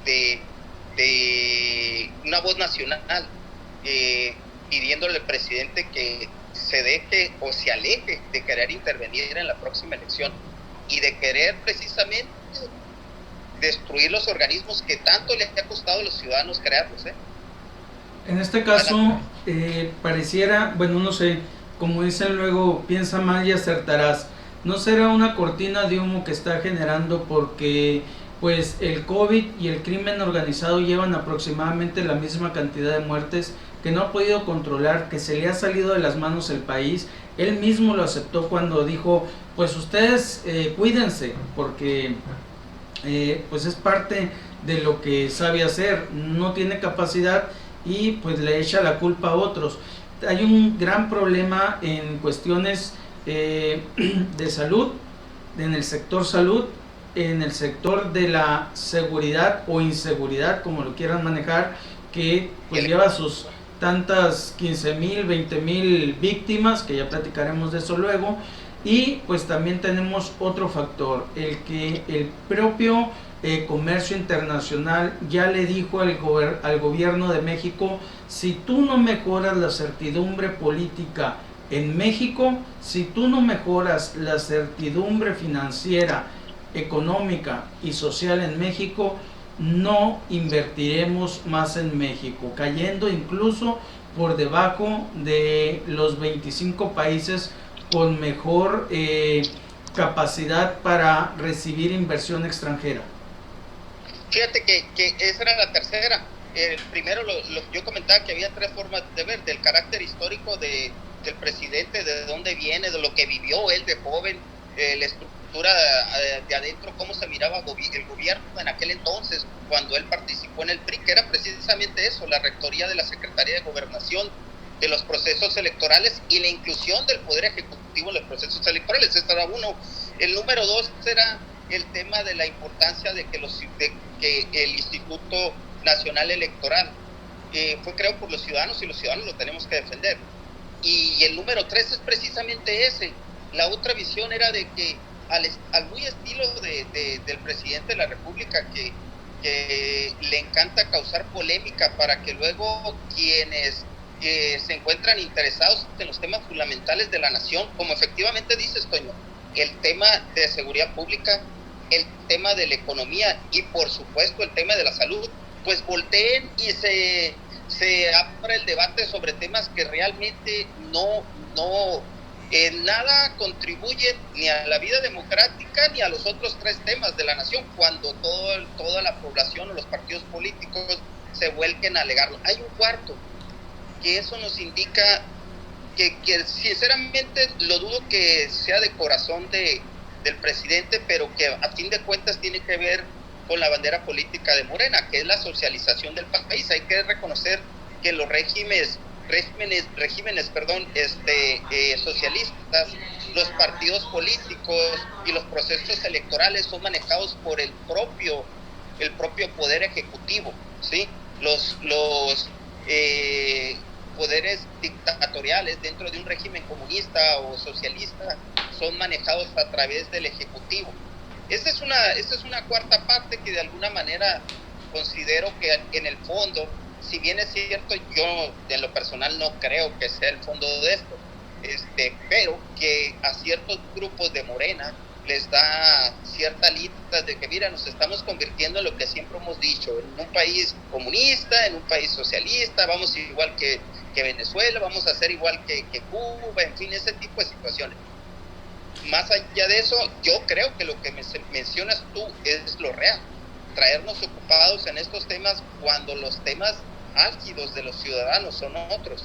de una voz nacional, pidiéndole al presidente que se deje o se aleje de querer intervenir en la próxima elección y de querer precisamente destruir los organismos que tanto les ha costado a los ciudadanos crearlos. En este caso, pareciera, bueno, no sé, como dicen luego, piensa mal y acertarás. ¿No será una cortina de humo que está generando, porque pues el COVID y el crimen organizado llevan aproximadamente la misma cantidad de muertes, que no ha podido controlar, que se le ha salido de las manos el país? Él mismo lo aceptó cuando dijo, pues ustedes cuídense, porque pues es parte de lo que sabe hacer, no tiene capacidad y pues le echa la culpa a otros. Hay un gran problema en cuestiones de salud, en el sector salud, en el sector de la seguridad o inseguridad, como lo quieran manejar, que pues lleva sus tantas 15,000, 20,000 víctimas, que ya platicaremos de eso luego. Y pues también tenemos otro factor, el que el propio comercio internacional ya le dijo al gobierno de México: si tú no mejoras la certidumbre política En México, si tú no mejoras la certidumbre financiera, económica y social en México, no invertiremos más en México, cayendo incluso por debajo de los 25 países con mejor capacidad para recibir inversión extranjera. Fíjate que esa era la tercera. Primero, yo comentaba que había tres formas de ver: del carácter histórico del presidente, de dónde viene, de lo que vivió él de joven, la estructura de adentro, cómo se miraba el gobierno en aquel entonces, cuando él participó en el PRI, que era precisamente eso, la rectoría de la Secretaría de Gobernación, de los procesos electorales y la inclusión del Poder Ejecutivo en los procesos electorales. Este era uno. El número dos era el tema de la importancia de que el Instituto Nacional Electoral fue creado por los ciudadanos y los ciudadanos lo tenemos que defender. Y el número tres es precisamente ese. La otra visión era de que al muy estilo del presidente de la República, que le encanta causar polémica para que luego quienes se encuentran interesados en los temas fundamentales de la nación, como efectivamente dices, Toño, el tema de seguridad pública, el tema de la economía y por supuesto el tema de la salud, pues volteen y se abra el debate sobre temas que realmente no nada contribuyen ni a la vida democrática ni a los otros tres temas de la nación, cuando toda la población o los partidos políticos se vuelquen a alegarlo. Hay un cuarto, que eso nos indica que sinceramente lo dudo que sea de corazón del presidente, pero que a fin de cuentas tiene que ver con la bandera política de Morena, que es la socialización del país. Hay que reconocer que los regímenes socialistas, los partidos políticos y los procesos electorales son manejados por el propio poder ejecutivo, ¿sí? Los poderes dictatoriales dentro de un régimen comunista o socialista son manejados a través del ejecutivo. Esta es una cuarta parte que de alguna manera considero que en el fondo, si bien es cierto, yo en lo personal no creo que sea el fondo de esto, pero que a ciertos grupos de Morena les da cierta lista de que, mira, nos estamos convirtiendo en lo que siempre hemos dicho, en un país comunista, en un país socialista, vamos igual que Venezuela, vamos a ser igual que Cuba, en fin, ese tipo de situaciones. Más allá de eso, yo creo que lo que mencionas tú es lo real, traernos ocupados en estos temas cuando los temas álgidos de los ciudadanos son otros.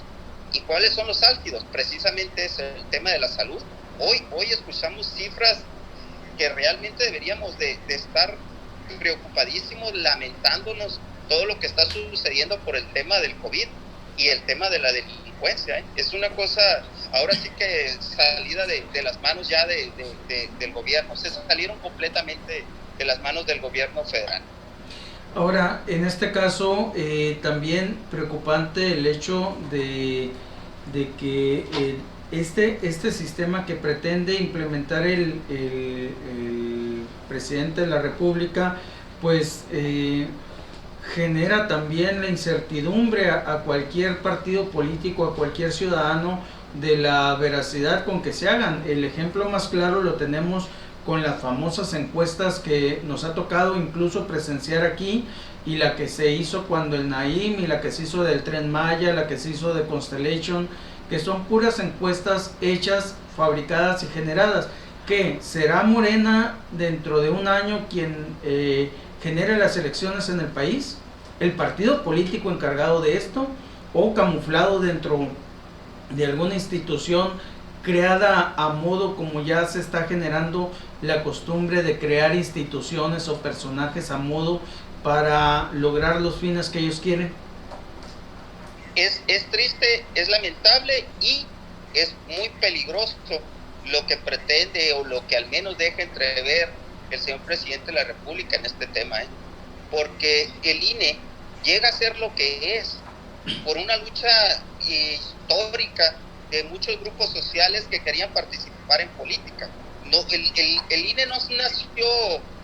¿Y cuáles son los álgidos? Precisamente es el tema de la salud. Hoy escuchamos cifras que realmente deberíamos de estar preocupadísimos, lamentándonos todo lo que está sucediendo por el tema del COVID y el tema de la delincuencia, ¿eh? Es una cosa, ahora sí que salida de las manos ya del gobierno, se salieron completamente de las manos del gobierno federal. Ahora, en este caso, también preocupante el hecho de que este sistema que pretende implementar el presidente de la República, pues genera también la incertidumbre a cualquier partido político, a cualquier ciudadano, de la veracidad con que se hagan. El ejemplo más claro lo tenemos con las famosas encuestas que nos ha tocado incluso presenciar aquí, y la que se hizo cuando el Naim, y la que se hizo del Tren Maya, la que se hizo de Constellation, que son puras encuestas hechas, fabricadas y generadas. ¿Qué? ¿Será Morena dentro de un año quien genere las elecciones en el país? ¿El partido político encargado de esto? ¿O camuflado dentro de alguna institución creada a modo, como ya se está generando la costumbre de crear instituciones o personajes a modo para lograr los fines que ellos quieren? Es triste, es lamentable y es muy peligroso lo que pretende, o lo que al menos deja entrever el señor presidente de la República en este tema, porque el INE llega a ser lo que es por una lucha histórica de muchos grupos sociales que querían participar en política. No, el INE no nació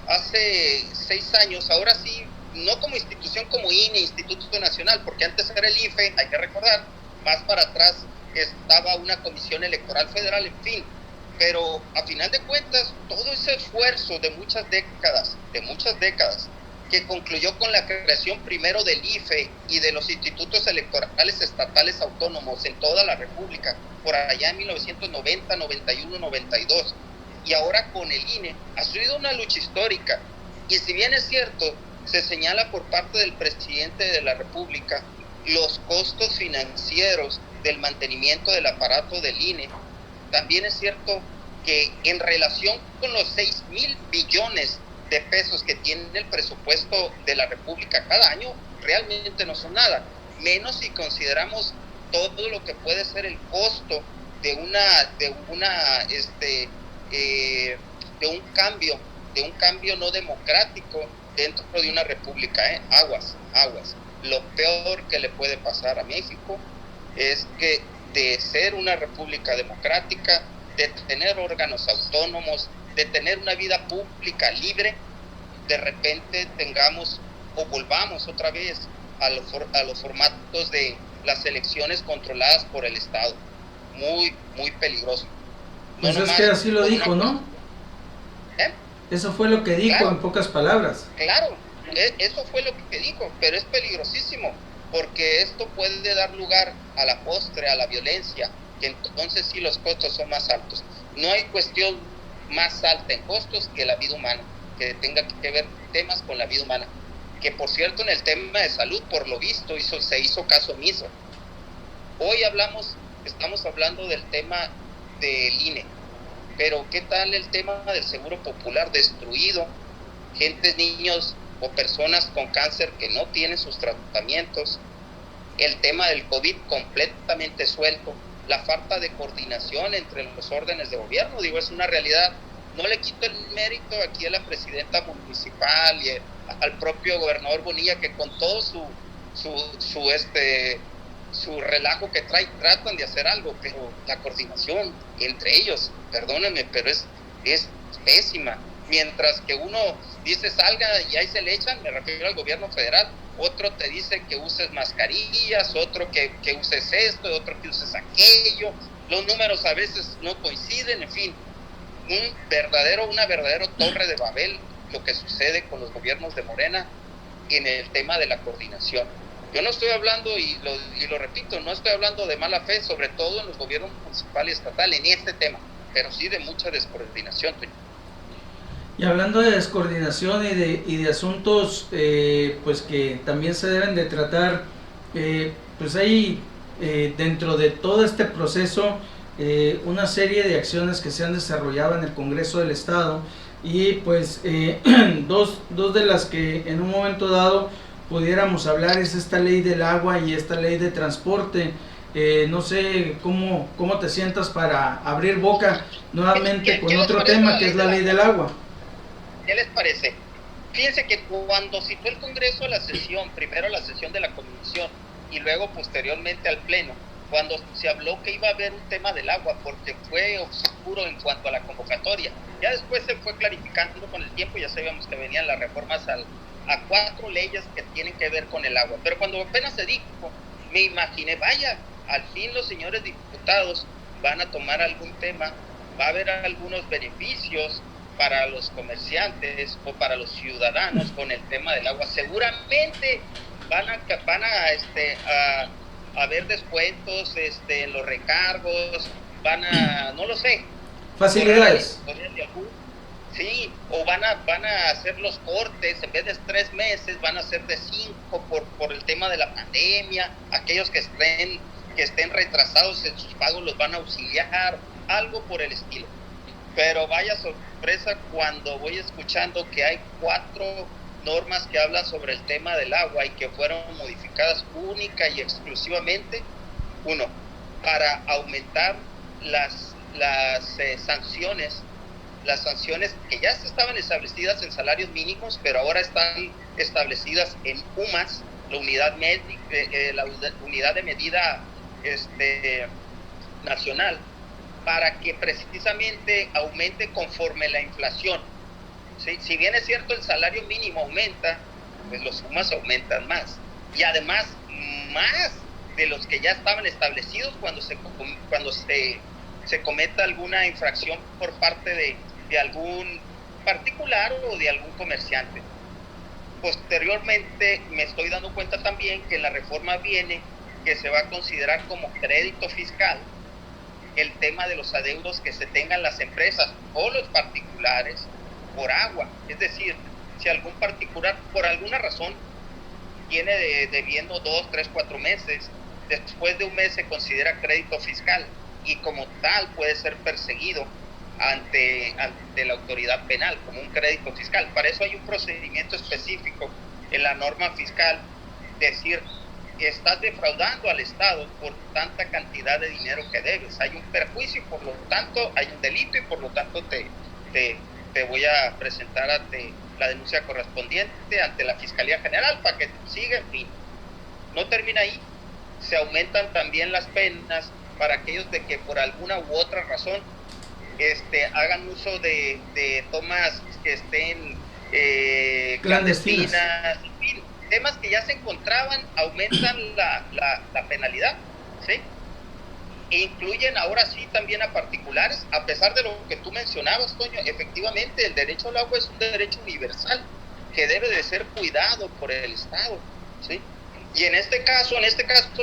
hace 6 años, ahora sí, no como institución como INE, Instituto Nacional, porque antes era el IFE, hay que recordar, más para atrás estaba una comisión electoral federal, en fin. Pero a final de cuentas, todo ese esfuerzo de muchas décadas, que concluyó con la creación primero del IFE y de los institutos electorales estatales autónomos en toda la República, por allá en 1990, 91, 92, y ahora con el INE, ha sido una lucha histórica. Y si bien es cierto, se señala por parte del presidente de la República los costos financieros del mantenimiento del aparato del INE, también es cierto que en relación con los 6,000 billones de pesos que tiene el presupuesto de la República cada año, realmente no son nada, menos si consideramos todo lo que puede ser el costo de un cambio no democrático dentro de una república. Aguas. Lo peor que le puede pasar a México es que de ser una república democrática, de tener órganos autónomos, de tener una vida pública libre, de repente tengamos o volvamos otra vez a los formatos de las elecciones controladas por el Estado. Muy, muy peligroso. Pues es que así lo dijo, ¿no? Eso fue lo que dijo, claro, en pocas palabras. Claro, eso fue lo que dijo, pero es peligrosísimo, porque esto puede dar lugar a la postre, a la violencia, que entonces sí los costos son más altos. No hay cuestión más alta en costos que la vida humana, que tenga que ver temas con la vida humana. Que por cierto, en el tema de salud, por lo visto, se hizo caso omiso. Hoy estamos hablando del tema del INE, pero ¿qué tal el tema del Seguro Popular destruido? Niños o personas con cáncer que no tienen sus tratamientos, el tema del COVID completamente suelto, la falta de coordinación entre los órdenes de gobierno, es una realidad. No le quito el mérito aquí a la presidenta municipal y al propio gobernador Bonilla, que con todo su relajo que trae, tratan de hacer algo, pero la coordinación entre ellos, perdónenme, pero es pésima. Mientras que uno dice salga y ahí se le echan, me refiero al gobierno federal, otro te dice que uses mascarillas, otro que uses esto, otro que uses aquello, los números a veces no coinciden, en fin, una verdadera torre de Babel lo que sucede con los gobiernos de Morena en el tema de la coordinación. Yo no estoy hablando, y lo repito, no estoy hablando de mala fe, sobre todo en los gobiernos municipal y estatal en este tema, pero sí de mucha descoordinación. Y hablando de descoordinación y de asuntos pues que también se deben de tratar, pues hay dentro de todo este proceso una serie de acciones que se han desarrollado en el Congreso del Estado, y pues dos de las que en un momento dado pudiéramos hablar es esta ley del agua y esta ley de transporte. No sé cómo te sientas para abrir boca nuevamente con otro tema que es la ley del agua. ¿Qué les parece? Fíjense que cuando citó el Congreso a la sesión, primero la sesión de la comisión y luego posteriormente al pleno, cuando se habló que iba a haber un tema del agua, porque fue oscuro en cuanto a la convocatoria, ya después se fue clarificando con el tiempo, ya sabíamos que venían las reformas a 4 leyes que tienen que ver con el agua, pero cuando apenas se dijo, me imaginé, vaya, al fin los señores diputados van a tomar algún tema, va a haber algunos beneficios para los comerciantes o para los ciudadanos con el tema del agua. Seguramente van a haber descuentos en los recargos, no lo sé, facilidades. Sí, o van a hacer los cortes, en vez de 3 meses van a ser de 5 por el tema de la pandemia. Aquellos que estén retrasados en sus pagos los van a auxiliar, algo por el estilo. Pero vaya sorpresa cuando voy escuchando que hay 4 normas que hablan sobre el tema del agua y que fueron modificadas única y exclusivamente, uno, para aumentar las sanciones que ya estaban establecidas en salarios mínimos, pero ahora están establecidas en UMAS, la unidad de medida nacional, para que precisamente aumente conforme la inflación. ¿Sí? Si bien es cierto el salario mínimo aumenta, pues los UMAS aumentan más. Y además, más de los que ya estaban establecidos cuando se cometa alguna infracción por parte de algún particular o de algún comerciante. Posteriormente me estoy dando cuenta también que en la reforma viene que se va a considerar como crédito fiscal el tema de los adeudos que se tengan las empresas o los particulares por agua. Es decir, si algún particular por alguna razón tiene debiendo 2, 3, 4 meses, después de un mes se considera crédito fiscal y como tal puede ser perseguido ante la autoridad penal como un crédito fiscal. Para eso hay un procedimiento específico en la norma fiscal, decir, estás defraudando al Estado por tanta cantidad de dinero que debes. Hay un perjuicio y por lo tanto hay un delito y por lo tanto te voy a presentar ante la denuncia correspondiente ante la Fiscalía General para que siga, en fin. No termina ahí, se aumentan también las penas para aquellos de que por alguna u otra razón hagan uso de tomas que estén clandestinas, en fin, temas que ya se encontraban, aumentan la penalidad, ¿sí? E incluyen ahora sí también a particulares, a pesar de lo que tú mencionabas, Toño. Efectivamente el derecho al agua es un derecho universal que debe de ser cuidado por el Estado, ¿sí? Y en este caso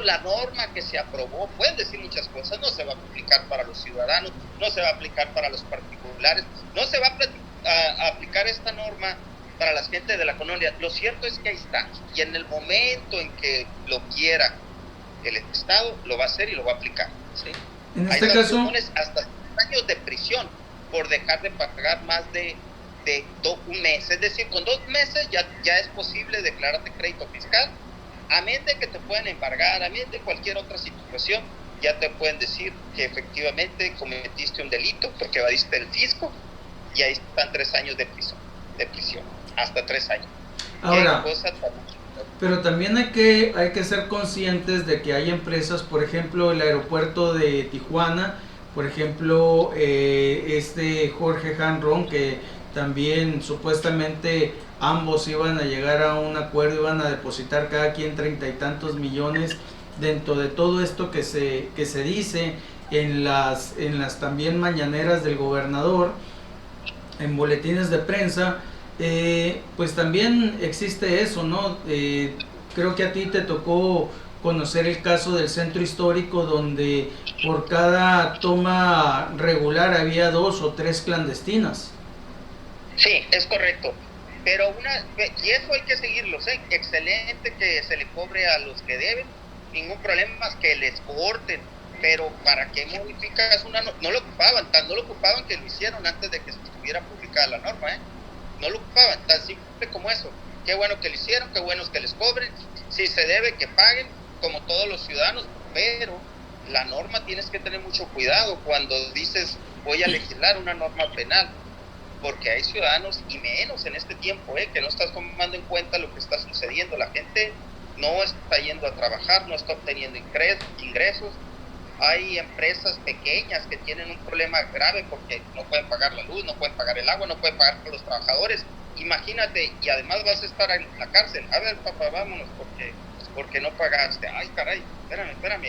la norma que se aprobó, pueden decir muchas cosas, no se va a aplicar para los ciudadanos, no se va a aplicar para los particulares, no se va a aplicar esta norma para las gentes de la colonia. Lo cierto es que ahí está, y en el momento en que lo quiera el Estado, lo va a hacer y lo va a aplicar, ¿sí? En este caso, hasta 6 años de prisión por dejar de pagar más de un mes. Es decir, con 2 meses ya es posible declararte crédito fiscal, a menos de que te puedan embargar, a menos de cualquier otra situación, ya te pueden decir que efectivamente cometiste un delito porque evadiste el fisco, y ahí están 3 años de prisión, hasta 3 años. Ahora, pero también hay que ser conscientes de que hay empresas, por ejemplo, el aeropuerto de Tijuana, por ejemplo, Jorge Hanron, que también supuestamente ambos iban a llegar a un acuerdo, iban a depositar cada quien 30 y tantos millones dentro de todo esto que se dice en las también mañaneras del gobernador, en boletines de prensa. Pues también existe eso, ¿no? Creo que a ti te tocó conocer el caso del centro histórico, donde por cada toma regular había 2 o 3 clandestinas. Sí, es correcto, pero y eso hay que seguirlo, ¿eh? Excelente que se le cobre a los que deben, ningún problema más que les corten, pero ¿para qué modificas una norma? No lo ocupaban que lo hicieron antes de que estuviera publicada la norma, ¿eh? No lo ocupaban, tan simple como eso. Qué bueno que lo hicieron, qué bueno que les cobren, si se debe que paguen, como todos los ciudadanos, pero la norma tienes que tener mucho cuidado cuando dices voy a legislar una norma penal, porque hay ciudadanos, y menos en este tiempo, que no estás tomando en cuenta lo que está sucediendo. La gente no está yendo a trabajar, no está obteniendo ingresos. Hay empresas pequeñas que tienen un problema grave porque no pueden pagar la luz, no pueden pagar el agua, no pueden pagar por los trabajadores. Imagínate, y además vas a estar en la cárcel. A ver, papá, vámonos, porque no pagaste. Ay, caray, espérame,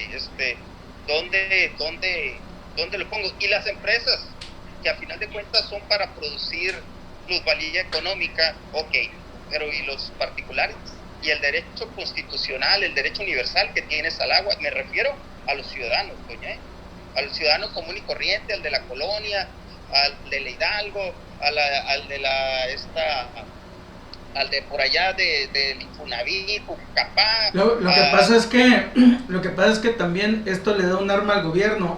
¿dónde lo pongo? Y las empresas, que a final de cuentas son para producir plusvalía económica, ok, pero ¿y los particulares? Y el derecho constitucional, el derecho universal que tienes al agua, me refiero a los ciudadanos, doña, al ciudadano común y corriente, al de la colonia, al de la Hidalgo, al de por allá del Infonavit, Jucapá. Lo que pasa es que también esto le da un arma al gobierno.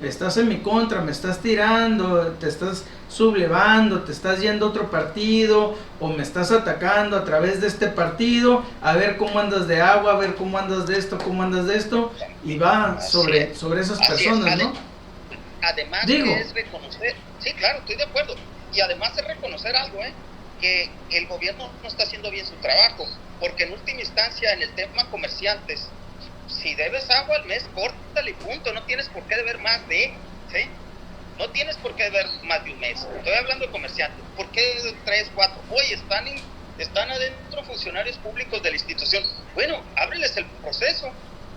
Estás en mi contra, me estás tirando, te estás sublevando, te estás yendo a otro partido, o me estás atacando a través de este partido, a ver cómo andas de agua, a ver cómo andas de esto, y va sobre esas personas, ¿no? Además que es reconocer, sí, claro, estoy de acuerdo, y además es reconocer algo, que el gobierno no está haciendo bien su trabajo, porque en última instancia en el tema comerciantes, si debes agua al mes, córtale y punto, no tienes por qué deber más ¿sí? No tienes por qué deber más de un mes. Estoy hablando de comerciantes. ¿Por qué 3, 4? Oye, están adentro funcionarios públicos de la institución. Bueno, ábreles el proceso.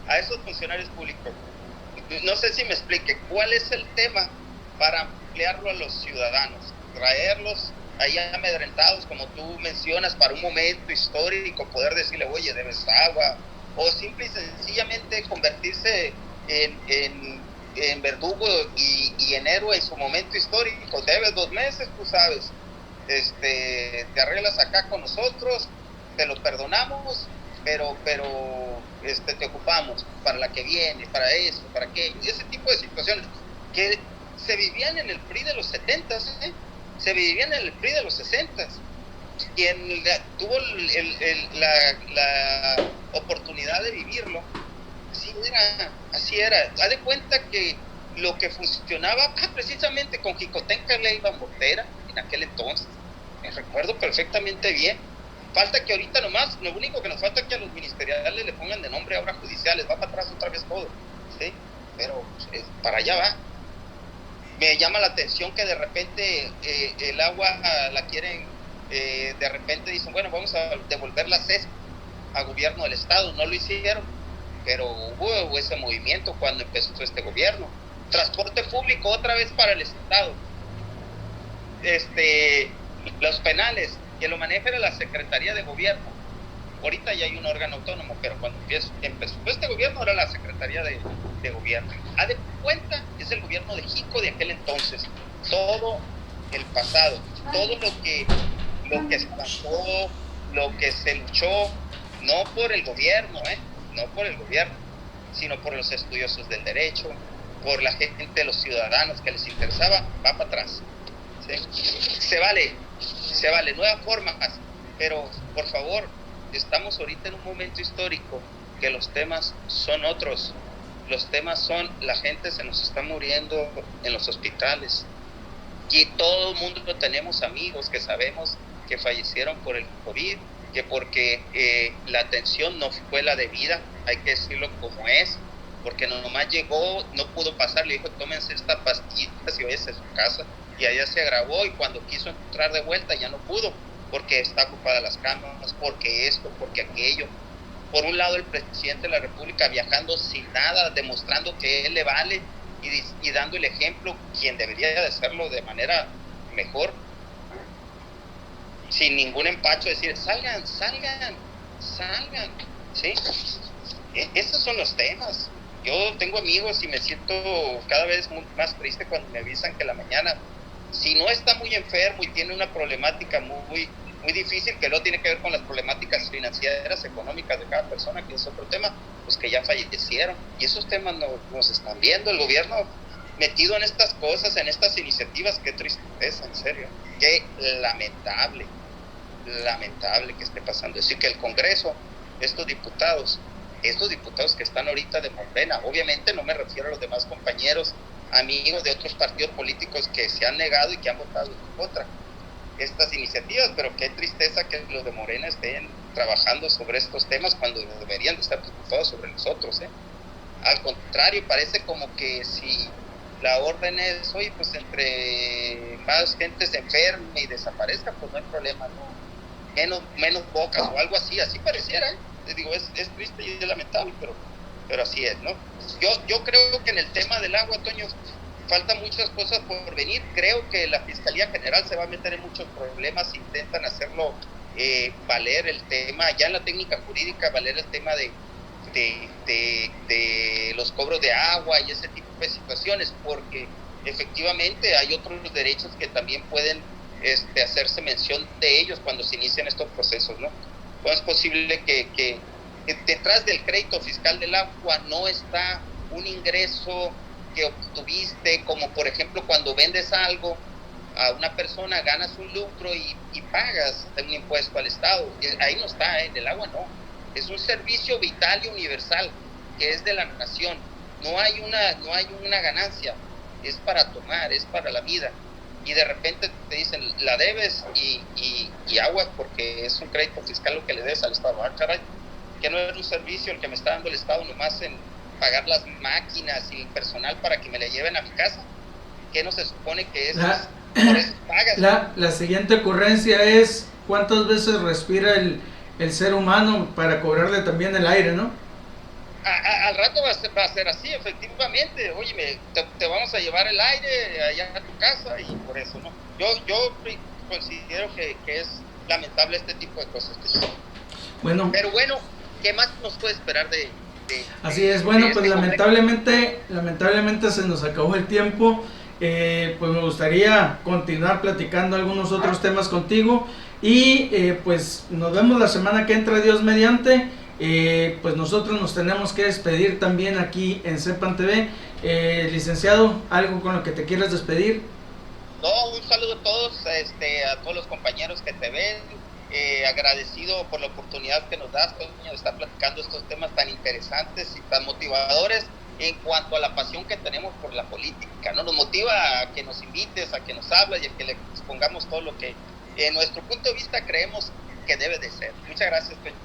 a esos funcionarios públicos. No sé si me explique, ¿cuál es el tema para ampliarlo a los ciudadanos? Traerlos ahí amedrentados, como tú mencionas, para un momento histórico, poder decirle, oye, debes agua, o simple y sencillamente convertirse en verdugo y en héroe en su momento histórico. Debes 2 meses, tú sabes, te arreglas acá con nosotros, te lo perdonamos, pero te ocupamos para la que viene, para eso, para aquello, y ese tipo de situaciones que se vivían en el PRI de los 70s, se vivían en el PRI de los 60s. Quien tuvo la oportunidad de vivirlo, así era. Haz de cuenta que lo que funcionaba precisamente con Jicotenca Leiva Mortera en aquel entonces, me recuerdo perfectamente bien. Falta que ahorita nomás, lo único que nos falta es que a los ministeriales le pongan de nombre ahora judiciales, va para atrás otra vez todo, ¿sí? Pero para allá va. Me llama la atención que de repente el agua la quieren, de repente dicen, bueno, vamos a devolver la CES a gobierno del estado. No lo hicieron, pero hubo ese movimiento cuando empezó este gobierno. Transporte público otra vez para el estado. Los penales, que lo maneja la Secretaría de Gobierno. Ahorita ya hay un órgano autónomo, pero cuando empezó este gobierno era la Secretaría de Gobierno. Haz de cuenta, es el gobierno de Jico de aquel entonces. Todo el pasado, todo lo que se pasó, lo que se luchó, no por el gobierno, no por el gobierno, sino por los estudiosos del derecho, por la gente, los ciudadanos que les interesaba, va para atrás. ¿Sí? Se vale, nuevas formas, pero por favor, estamos ahorita en un momento histórico que los temas son otros. Los temas son, la gente se nos está muriendo en los hospitales y todo el mundo tenemos amigos que sabemos que fallecieron por el COVID, que porque la atención no fue la debida, hay que decirlo como es, porque nomás llegó, no pudo pasar, le dijo tómense esta pastilla y váyase a su casa, y allá se agravó y cuando quiso entrar de vuelta ya no pudo, porque está ocupada las camas, porque esto, porque aquello. Por un lado el presidente de la República viajando sin nada, demostrando que él le vale y dando el ejemplo, quien debería de hacerlo de manera mejor, sin ningún empacho, decir salgan, ¿sí? Esos son los temas. Yo tengo amigos y me siento cada vez más triste cuando me avisan que la mañana, si no está muy enfermo y tiene una problemática muy difícil, que no tiene que ver con las problemáticas financieras, económicas de cada persona, que es otro tema, pues que ya fallecieron. Y esos temas nos están viendo, el gobierno metido en estas cosas, en estas iniciativas. Qué tristeza, en serio. Qué lamentable que esté pasando eso. Y que el Congreso, estos diputados que están ahorita de Morena, obviamente no me refiero a los demás compañeros, amigos de otros partidos políticos que se han negado y que han votado en contra estas iniciativas, pero qué tristeza que los de Morena estén trabajando sobre estos temas cuando deberían de estar preocupados sobre nosotros, Al contrario, parece como que si la orden es, oye, pues entre más gente se enferme y desaparezca, pues no hay problema, ¿no? Menos bocas o algo así pareciera, Les digo, es triste y es lamentable, pero así es, ¿no? Yo creo que en el tema del agua, Toño, faltan muchas cosas por venir. Creo que la Fiscalía General se va a meter en muchos problemas, intentan hacerlo valer el tema, ya en la técnica jurídica, valer el tema de los cobros de agua y ese tipo de situaciones, porque efectivamente hay otros derechos que también pueden hacerse mención de ellos cuando se inician estos procesos, ¿no? ¿Cómo es posible que detrás del crédito fiscal del agua no está un ingreso que obtuviste, como por ejemplo cuando vendes algo a una persona, ganas un lucro y pagas un impuesto al Estado? Ahí no está, en el agua no. Es un servicio vital y universal que es de la nación. No hay una ganancia, es para tomar, es para la vida. Y de repente te dicen, la debes y aguas porque es un crédito fiscal lo que le debes al Estado. Ah, caray, que no es un servicio el que me está dando el Estado nomás en pagar las máquinas y el personal para que me le lleven a mi casa. ¿Qué no se supone que es? Por eso pagas. La siguiente ocurrencia es cuántas veces respira el ser humano para cobrarle también el aire, ¿no? Al rato va a ser así, efectivamente. Oye, te vamos a llevar el aire allá a tu casa, y por eso, ¿no? Yo considero que es lamentable este tipo de cosas. Bueno. Pero bueno, ¿qué más nos puede esperar de así es, bueno, pues complejo? lamentablemente se nos acabó el tiempo. Pues me gustaría continuar platicando algunos otros temas contigo, y pues nos vemos la semana que entra, Dios mediante. Pues nosotros nos tenemos que despedir también aquí en Sepan TV. Licenciado, ¿algo con lo que te quieras despedir? No, un saludo a todos, a todos los compañeros que te ven. Agradecido por la oportunidad que nos das, Toño, de estar platicando estos temas tan interesantes y tan motivadores en cuanto a la pasión que tenemos por la política, ¿no? Nos motiva a que nos invites, a que nos hables y a que le expongamos todo lo que en nuestro punto de vista creemos que debe de ser. Muchas gracias, Toño.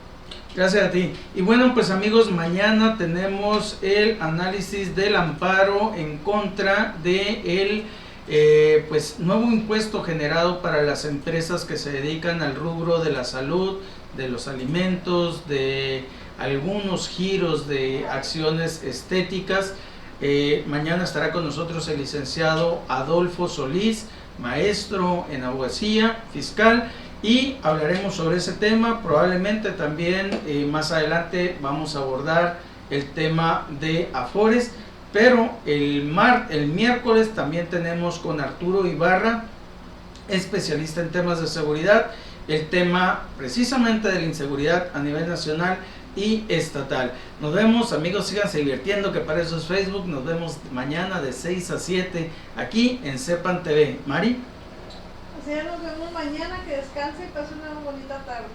Gracias a ti. Y bueno, pues amigos, mañana tenemos el análisis del amparo en contra de el pues nuevo impuesto generado para las empresas que se dedican al rubro de la salud, de los alimentos, de algunos giros de acciones estéticas. Mañana estará con nosotros el licenciado Adolfo Solís, maestro en abogacía fiscal, y hablaremos sobre ese tema. Probablemente también más adelante vamos a abordar el tema de Afores. Pero el miércoles también tenemos con Arturo Ibarra, especialista en temas de seguridad, el tema precisamente de la inseguridad a nivel nacional y estatal. Nos vemos, amigos, síganse divirtiendo, que para eso es Facebook. Nos vemos mañana de 6 a 7 aquí en Sepan TV. Mari. Así ya nos vemos mañana, que descanse y pase una bonita tarde.